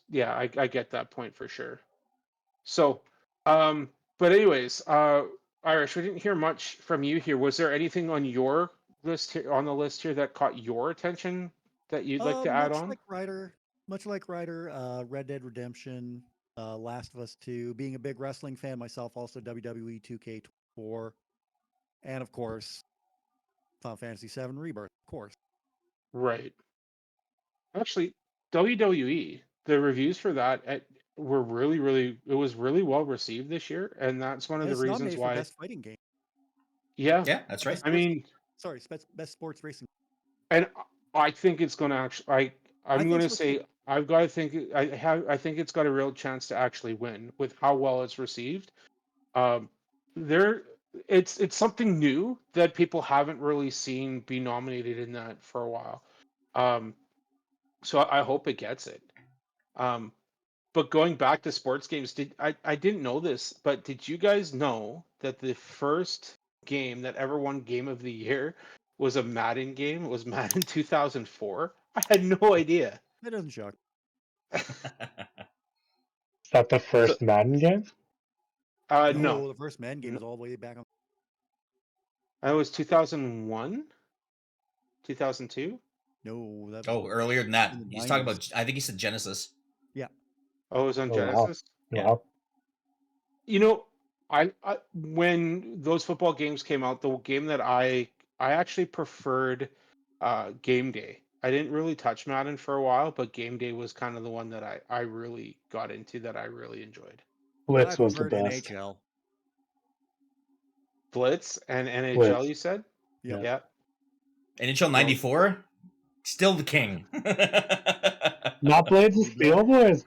yeah, I get that point for sure. So, but anyways, Irish, we didn't hear much from you here. Was there anything on your list here, on the list here, that caught your attention that you'd like to add on? Much like Ryder, Red Dead Redemption, Last of Us 2, being a big wrestling fan myself, also WWE 2K24, and of course, Final Fantasy VII Rebirth, of course. Right. Actually, WWE, the reviews for that were it was really well received this year, and that's one of And the it's reasons nominated for why. Best Fighting Game. Yeah, Yeah, that's right. Best I sports mean, game. Sorry, Best Sports Racing. and I think it's going to actually. I I'm going think to so too. say I've got to think I think it's got a real chance to actually win with how well it's received. Um, there, it's something new that people haven't really seen be nominated in that for a while. Um, so I hope it gets it. Um, but going back to sports games, I didn't know this, but did you guys know that the first game that ever won Game of the Year was a Madden game? It was Madden 2004. I had no idea. That doesn't shock. Is that the first Madden game? No, The first Madden game No. is all the way back on. it was 2001, 2002. No, that was Oh, earlier than that. in the He's talking 90s. about. I think he said Genesis. Oh, it was on Oh, wow. Genesis. Yeah. Wow. You know, I when those football games came out, the game that I actually preferred Game Day. I didn't really touch Madden for a while, but Game Day was kind of the one that I really got into, that I really enjoyed. I Blitz was the preferred best. NHL. Blitz and NHL, Blitz. you said? Yep. Yeah. NHL '94, still the king. Not Blades of Steel, boys.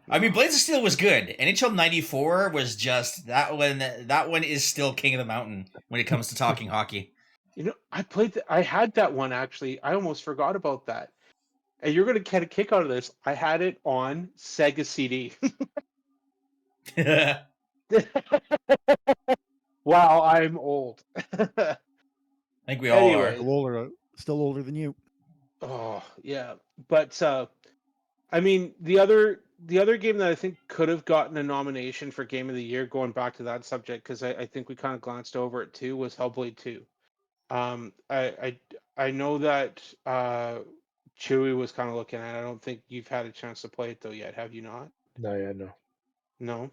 I mean, Blades of Steel was good. NHL '94 was just that one. That one is still king of the mountain when it comes to talking hockey. You know, I had that one actually. I almost forgot about that. And you're gonna get a kick out of this. I had it on Sega CD. Wow, I'm old. I think we all are. Anyway. Still older than you. Oh yeah, but I mean the other game that I think could have gotten a nomination for Game of the Year, going back to that subject, because I think we kind of glanced over it too, was Hellblade 2. I know that Chewy was kind of looking at it. I don't think you've had a chance to play it though yet, have you not? No, yeah, no. No.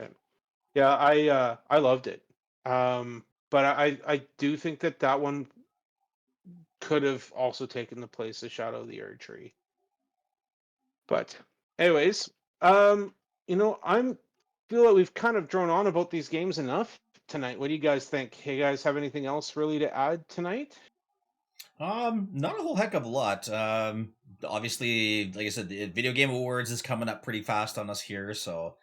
Okay. Yeah, I loved it. But I do think that one could have also taken the place of Shadow of the Erd Tree. But anyways, you know, feel that we've kind of drone on about these games enough tonight. What do you guys think? Hey, you guys have anything else really to add tonight? Not a whole heck of a lot. Obviously, like I said, the Video Game Awards is coming up pretty fast on us here, so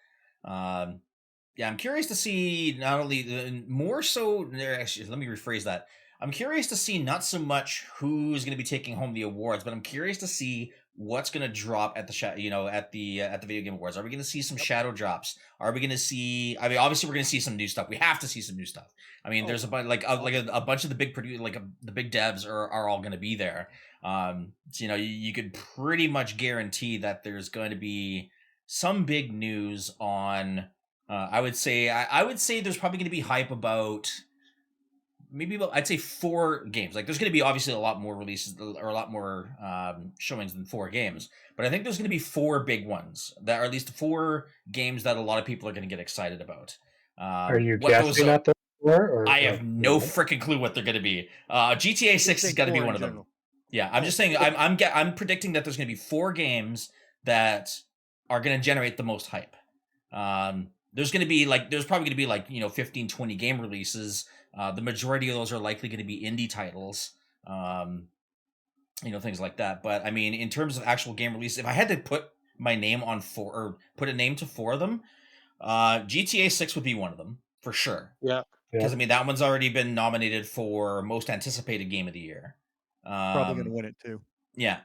yeah, I'm curious to see not only more so. Actually, let me rephrase that. I'm curious to see not so much who's going to be taking home the awards, but I'm curious to see what's going to drop at the at the Video Game Awards. Are we going to see some shadow drops? Are we going to see? I mean, obviously, we're going to see some new stuff. We have to see some new stuff. I mean, there's a bunch a bunch of the big the big devs are all going to be there. So, you could pretty much guarantee that there's going to be some big news on. I would say there's probably going to be hype about. Maybe I'd say 4 games. Like, there's going to be obviously a lot more releases or a lot more showings than 4 games, but I think there's going to be 4 big ones that are at least 4 games that a lot of people are going to get excited about. Are you guessing at the 4? Or I have no freaking clue what they're going to be. GTA 6 has got to be one of them. Yeah, I'm just saying. I'm predicting that there's going to be 4 games that are going to generate the most hype. There's probably going to be 15, 20 game releases. The majority of those are likely going to be indie titles, things like that. But I mean, in terms of actual game releases, if I had to put my name on 4 or put a name to 4 of them, GTA 6 would be one of them for sure. Yeah. Because I mean, that one's already been nominated for most anticipated game of the year. Probably going to win it too. Yeah.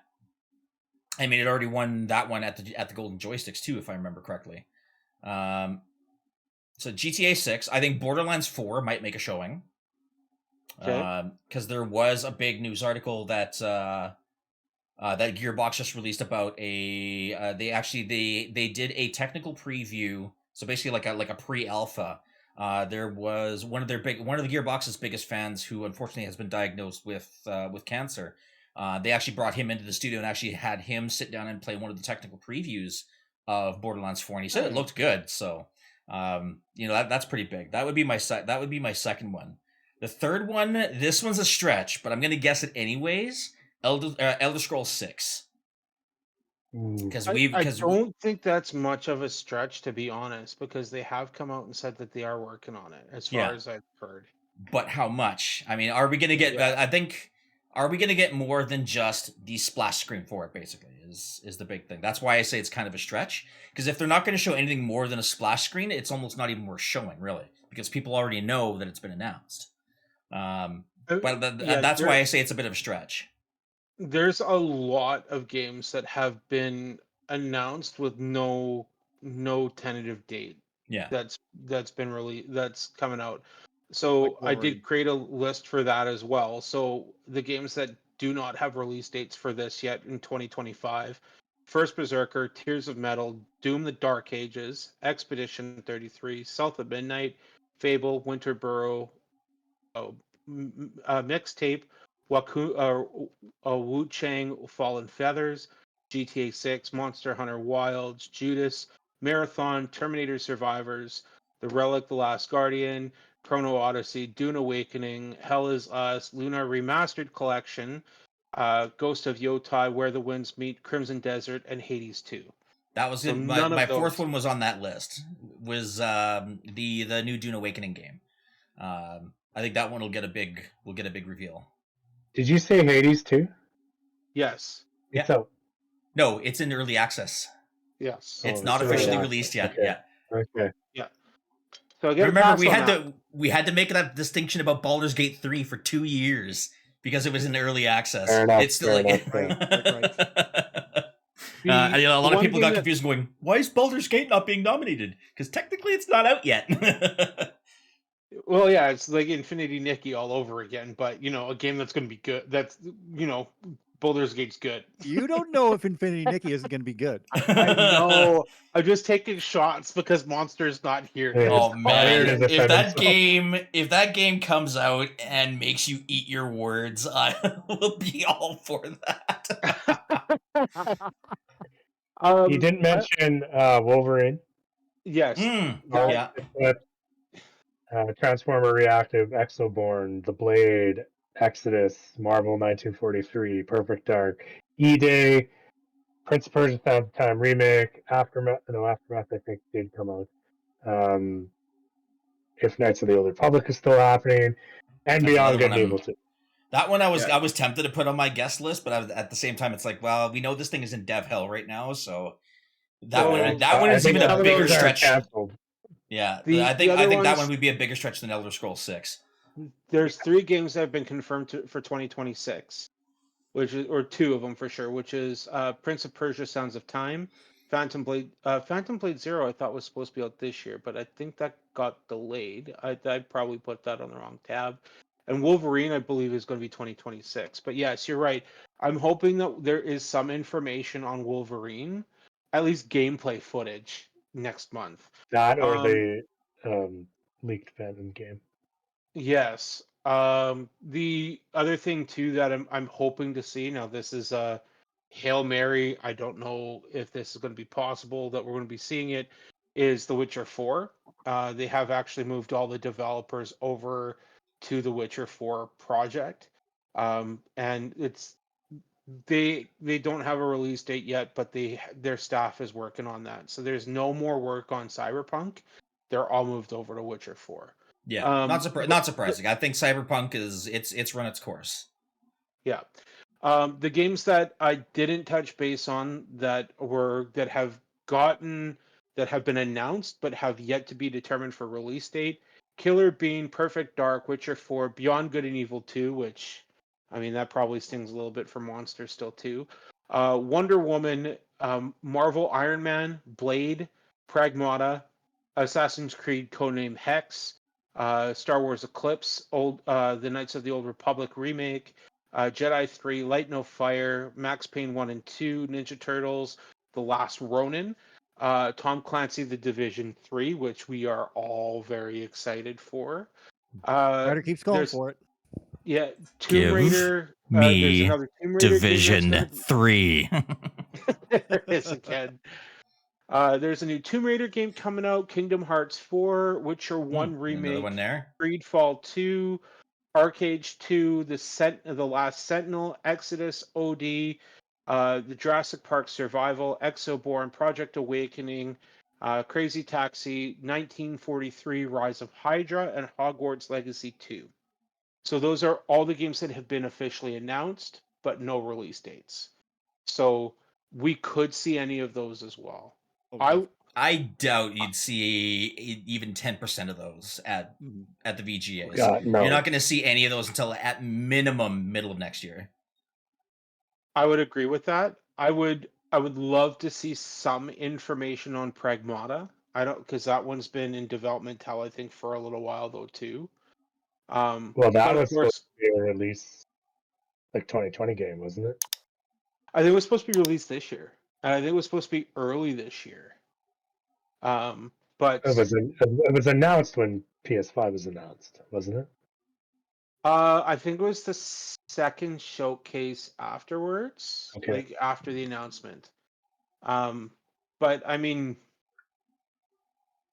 I mean, it already won that one at the Golden Joysticks too, if I remember correctly. So GTA 6, I think Borderlands 4 might make a showing. Okay. Because there was a big news article that that Gearbox just released about they did a technical preview. So basically like a pre-alpha. There was one of the Gearbox's biggest fans who unfortunately has been diagnosed with cancer. They actually brought him into the studio and actually had him sit down and play one of the technical previews of Borderlands 4, and he said it looked good. So, that's pretty big. That would be my second one. The third one, this one's a stretch, but I'm gonna guess it anyways. Elder Scrolls 6. Because I don't think that's much of a stretch, to be honest, because they have come out and said that they are working on it, as far as I've heard. But how much? I mean, are we gonna get? I think. Are we going to get more than just the splash screen for it, basically, is the big thing. That's why I say it's kind of a stretch. Because if they're not going to show anything more than a splash screen, it's almost not even worth showing, really. Because people already know that it's been announced. That's why I say it's a bit of a stretch. There's a lot of games that have been announced with no no tentative date Yeah. that's been released that's coming out. Like So I Wolverine. did create a list for that as well. So the games that do not have release dates for this yet in 2025: First Berserker, Tears of Metal, Doom: The Dark Ages, Expedition 33, South of Midnight, Fable, Winter Burrow, Mixtape, Wu Chang Fallen Feathers, GTA 6, Monster Hunter Wilds, Judas, Marathon, Terminator Survivors, The Relic, The Last Guardian, Chrono Odyssey, Dune Awakening, Hell Is Us, Lunar Remastered Collection, Ghost of Yotai, Where the Winds Meet, Crimson Desert, and Hades 2. That was So it. My none of fourth those. one was on that list. Was the new Dune Awakening game. I think that one will get a big reveal. Did you say Hades too? Yes. It's Yeah. out. No, it's in early access. Yes. It's Oh, not early officially access. released yet. Okay. Yeah. Okay. Yeah. So I get a Remember, pass on that. we had to make that distinction about Baldur's Gate 3 for 2 years because it was in early access. Fair enough. It's still Fair like enough. Yeah. Right. and, a The lot of one people game got that confused, going, "Why is Baldur's Gate not being nominated? Because technically, it's not out yet." Well, yeah, it's like Infinity Nikki all over again, but a game that's going to be good. That's Baldur's Gate's good. You don't know if Infinity Nikki isn't going to be good. I know. I'm just taking shots because Monster's not here. Yeah. It's Oh Not here man, to if defend himself. that game comes out and makes you eat your words, I will be all for that. You didn't mention Wolverine, Yes, that Yeah. Eclipse, Transformer Reactive, Exoborn, The Blade, Exodus, Marvel 1943, Perfect Dark, E-Day, Prince of Persia: Sands of Time remake, Aftermath. No, Aftermath I think did come out. If Knights of the Old Republic is still happening, and That's another Beyond Good one and Evil 2. That one I was Yeah. tempted to put on my guest list, but at the same time, it's like, well, we know this thing is in dev hell right now, so that one I is think even a some of bigger those are stretch. canceled. Yeah, the I other think that one ones. would be a bigger stretch than Elder Scrolls 6. There's 3 games that have been confirmed for 2026, or 2 of them for sure, which is Prince of Persia: Sands of Time, Phantom Blade. Phantom Blade Zero I thought was supposed to be out this year, but I think that got delayed. I probably put that on the wrong tab. And Wolverine, I believe, is going to be 2026. But yes, you're right. I'm hoping that there is some information on Wolverine, at least gameplay footage next month. That or Um, the leaked Phantom game. Yes. The other thing too that I'm hoping to see, now this is a Hail Mary. I don't know if this is going to be possible that we're going to be seeing it, is The Witcher 4. They have actually moved all the developers over to the Witcher 4 project. And they don't have a release date yet, but their staff is working on that. So there's no more work on Cyberpunk. They're all moved over to Witcher 4. Yeah, not surprising. I think Cyberpunk it's run its course. Yeah. The games that I didn't touch base on that have been announced but have yet to be determined for release date: Killer Bean, Perfect Dark, Witcher 4, Beyond Good and Evil 2, which I mean that probably stings a little bit for Monster still too. Wonder Woman, Marvel Iron Man, Blade, Pragmata, Assassin's Creed Codename Hex, Star Wars Eclipse, the Knights of the Old Republic remake, Jedi 3, Light No Fire, Max Payne 1 and 2, Ninja Turtles, The Last Ronin, Tom Clancy: The Division 3, which we are all very excited for. Ryder keeps calling There's for it. Yeah, Tomb Give Raider. There's me another Tomb Raider game that's Division going to 3. there is again. There's a new Tomb Raider game coming out, Kingdom Hearts 4, Witcher 1 Another remake, one there. Greedfall 2, Arcade 2, The Last Sentinel, Exodus, OD, the Jurassic Park Survival, Exoborn, Project Awakening, Crazy Taxi, 1943, Rise of Hydra, and Hogwarts Legacy 2. So those are all the games that have been officially announced, but no release dates. So we could see any of those as well. Oh, I doubt you'd see even 10% of those at the VGAs. God, no. You're not going to see any of those until at minimum middle of next year. I would agree with that. I would I would love to see some information on Pragmata. I don't, because that one's been in development hell, I think, for a little while though too. Well, that But of was supposed course, to be a release like 2020 game, wasn't it? I think it was supposed to be released this year. And I think it was supposed to be early this year. But It was announced when PS5 was announced, wasn't it? I think it was the second showcase afterwards, Okay. like after the announcement. But I mean,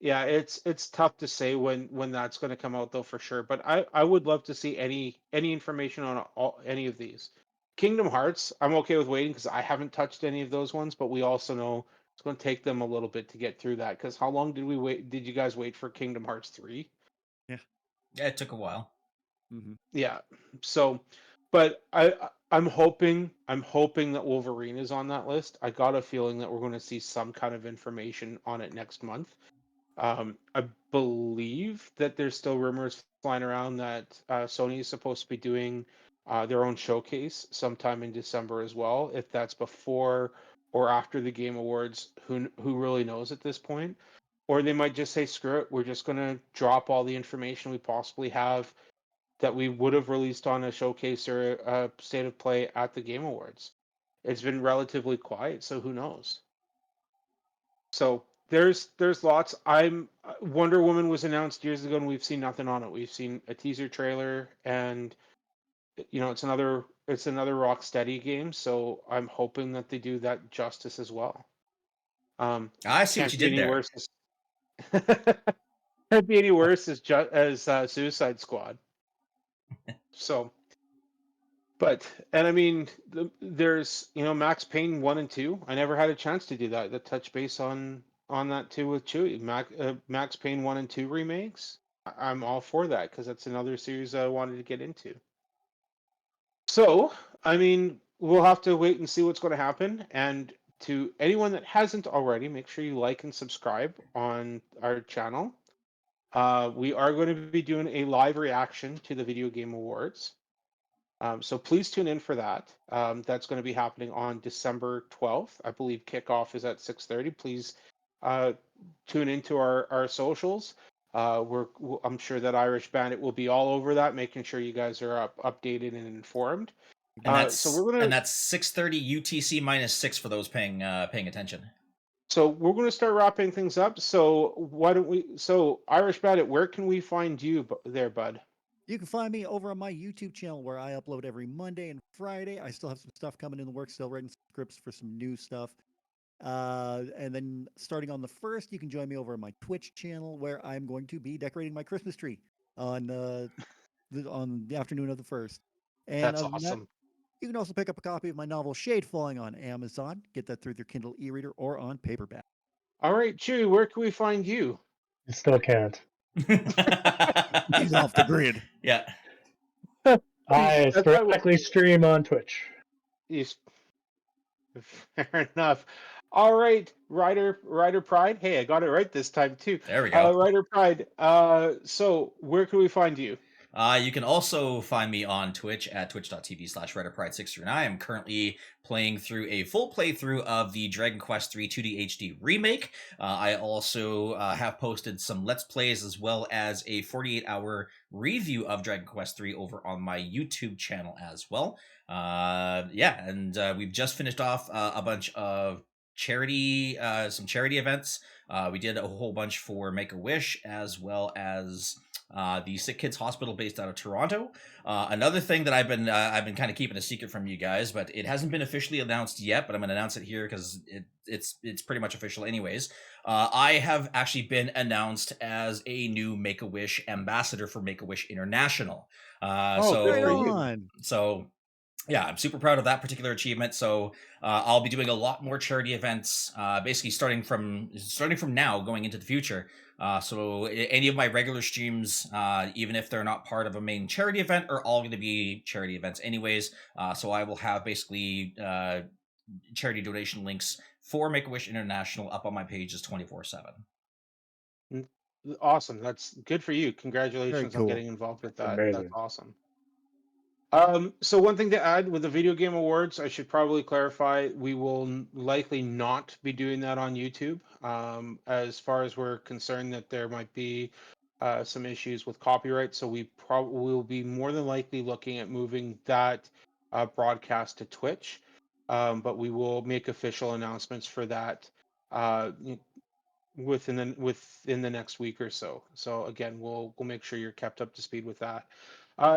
yeah, it's tough to say when that's going to come out though for sure. But I would love to see any information on any of these. Kingdom Hearts, I'm okay with waiting because I haven't touched any of those ones, but we also know it's going to take them a little bit to get through that. Because how long did we wait? Did you guys wait for Kingdom Hearts 3? Yeah. Yeah, it took a while. Mm-hmm. Yeah. So, but I'm hoping that Wolverine is on that list. I got a feeling that we're going to see some kind of information on it next month. I believe that there's still rumors flying around that Sony is supposed to be doing their own showcase sometime in December as well. If that's before or after the Game Awards, who really knows at this point? Or they might just say, screw it, we're just going to drop all the information we possibly have that we would have released on a showcase or a state of play at the Game Awards. It's been relatively quiet, so who knows? So there's lots. I'm Wonder Woman was announced years ago, and we've seen nothing on it. We've seen a teaser trailer, and it's another Rocksteady game. So I'm hoping that they do that justice as well. I see what Can't you be did any there. worse. Can't be any worse as Suicide Squad. So, and I mean, there's Max Payne 1 and 2. I never had a chance to do that. The touch base on that too with Chewie. Max Payne 1 and 2 remakes. I'm all for that because that's another series I wanted to get into. So, I mean, we'll have to wait and see what's going to happen. And to anyone that hasn't already, make sure you like and subscribe on our channel. We are going to be doing a live reaction to the Video Game Awards. So please tune in for that. That's going to be happening on December 12th. I believe kickoff is at 6:30. Please tune into our socials. I'm sure that Irish Bandit will be all over that, making sure you guys are updated and informed. And So we're gonna 6:30 UTC -6 for those paying attention. start wrapping things up. So why don't we? So Irish Bandit, where can we find you there, bud? You can find me over on my YouTube channel where I upload every Monday and Friday. I still have some stuff coming in the works, still writing scripts for some new stuff. And then starting on the 1st, you can join me over on my Twitch channel where I'm going to be decorating my Christmas tree on on the afternoon of the 1st. And That's other than that, awesome. you can also pick up a copy of my novel Shade Falling on Amazon. Get that through their Kindle e-reader or on paperback. All right, Chewy, where can we find you? You still can't. He's off the grid. Yeah. I That's why sporadically stream on Twitch. Fair enough. All right, Ryder Pride. Hey, I got it right this time too. There we go. Ryder Pride. So where can we find you? You can also find me on Twitch at twitch.tv/WriterPride639. I am currently playing through a full playthrough of the Dragon Quest III 2D HD remake. I also have posted some Let's Plays as well as a 48-hour review of Dragon Quest III over on my YouTube channel as well. We've just finished off a bunch of some charity events. We did a whole bunch for Make-A-Wish as well as the Sick Kids Hospital based out of Toronto. Another thing that I've been kind of keeping a secret from you guys, but it hasn't been officially announced yet. But I'm going to announce it here because it's pretty much official, anyways. I have actually been announced as a new Make-A-Wish ambassador for Make-A-Wish International. Good for you. So yeah, I'm super proud of that particular achievement. So I'll be doing a lot more charity events, basically starting from now, going into the future. So any of my regular streams, even if they're not part of a main charity event, are all going to be charity events anyways. So I will have basically charity donation links for Make-A-Wish International up on my pages 24/7. Awesome. That's good for you. Very Congratulations on cool. getting involved with that. That's Amazing. awesome. So one thing to add with the video game awards, I should probably clarify, we will likely not be doing that on YouTube. As far as we're concerned, that there might be some issues with copyright, so we probably will be more than likely looking at moving that broadcast to Twitch. But we will make official announcements for that within the next week or so. So again, we'll make sure you're kept up to speed with that.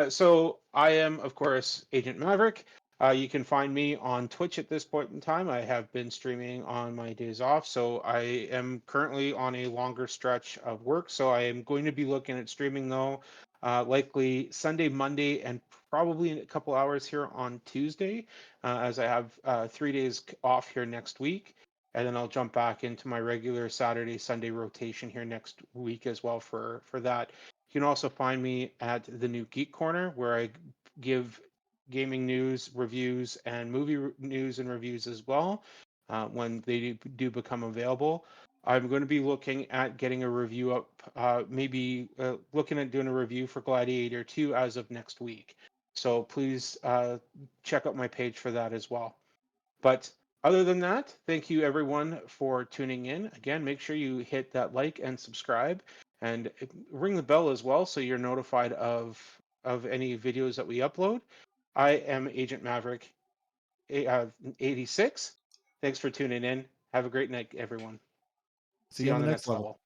So I am, of course, Agent Maverick. You can find me on Twitch at this point in time. I have been streaming on my days off, so I am currently on a longer stretch of work. So I am going to be looking at streaming though, likely Sunday, Monday, and probably in a couple hours here on Tuesday, as I have 3 days off here next week. And then I'll jump back into my regular Saturday, Sunday rotation here next week as well for that. You can also find me at the new Geek Corner, where I give gaming news, reviews, and movie news and reviews as well when they do become available. I'm going to be looking at getting a review up, maybe looking at doing a review for Gladiator 2 as of next week. So please check out my page for that as well. But other than that, thank you everyone for tuning in. Again, make sure you hit that like and subscribe and ring the bell as well so you're notified of any videos that we upload. I am Agent Maverick 86. Thanks for tuning in. Have a great night, everyone. See you on the next level. level.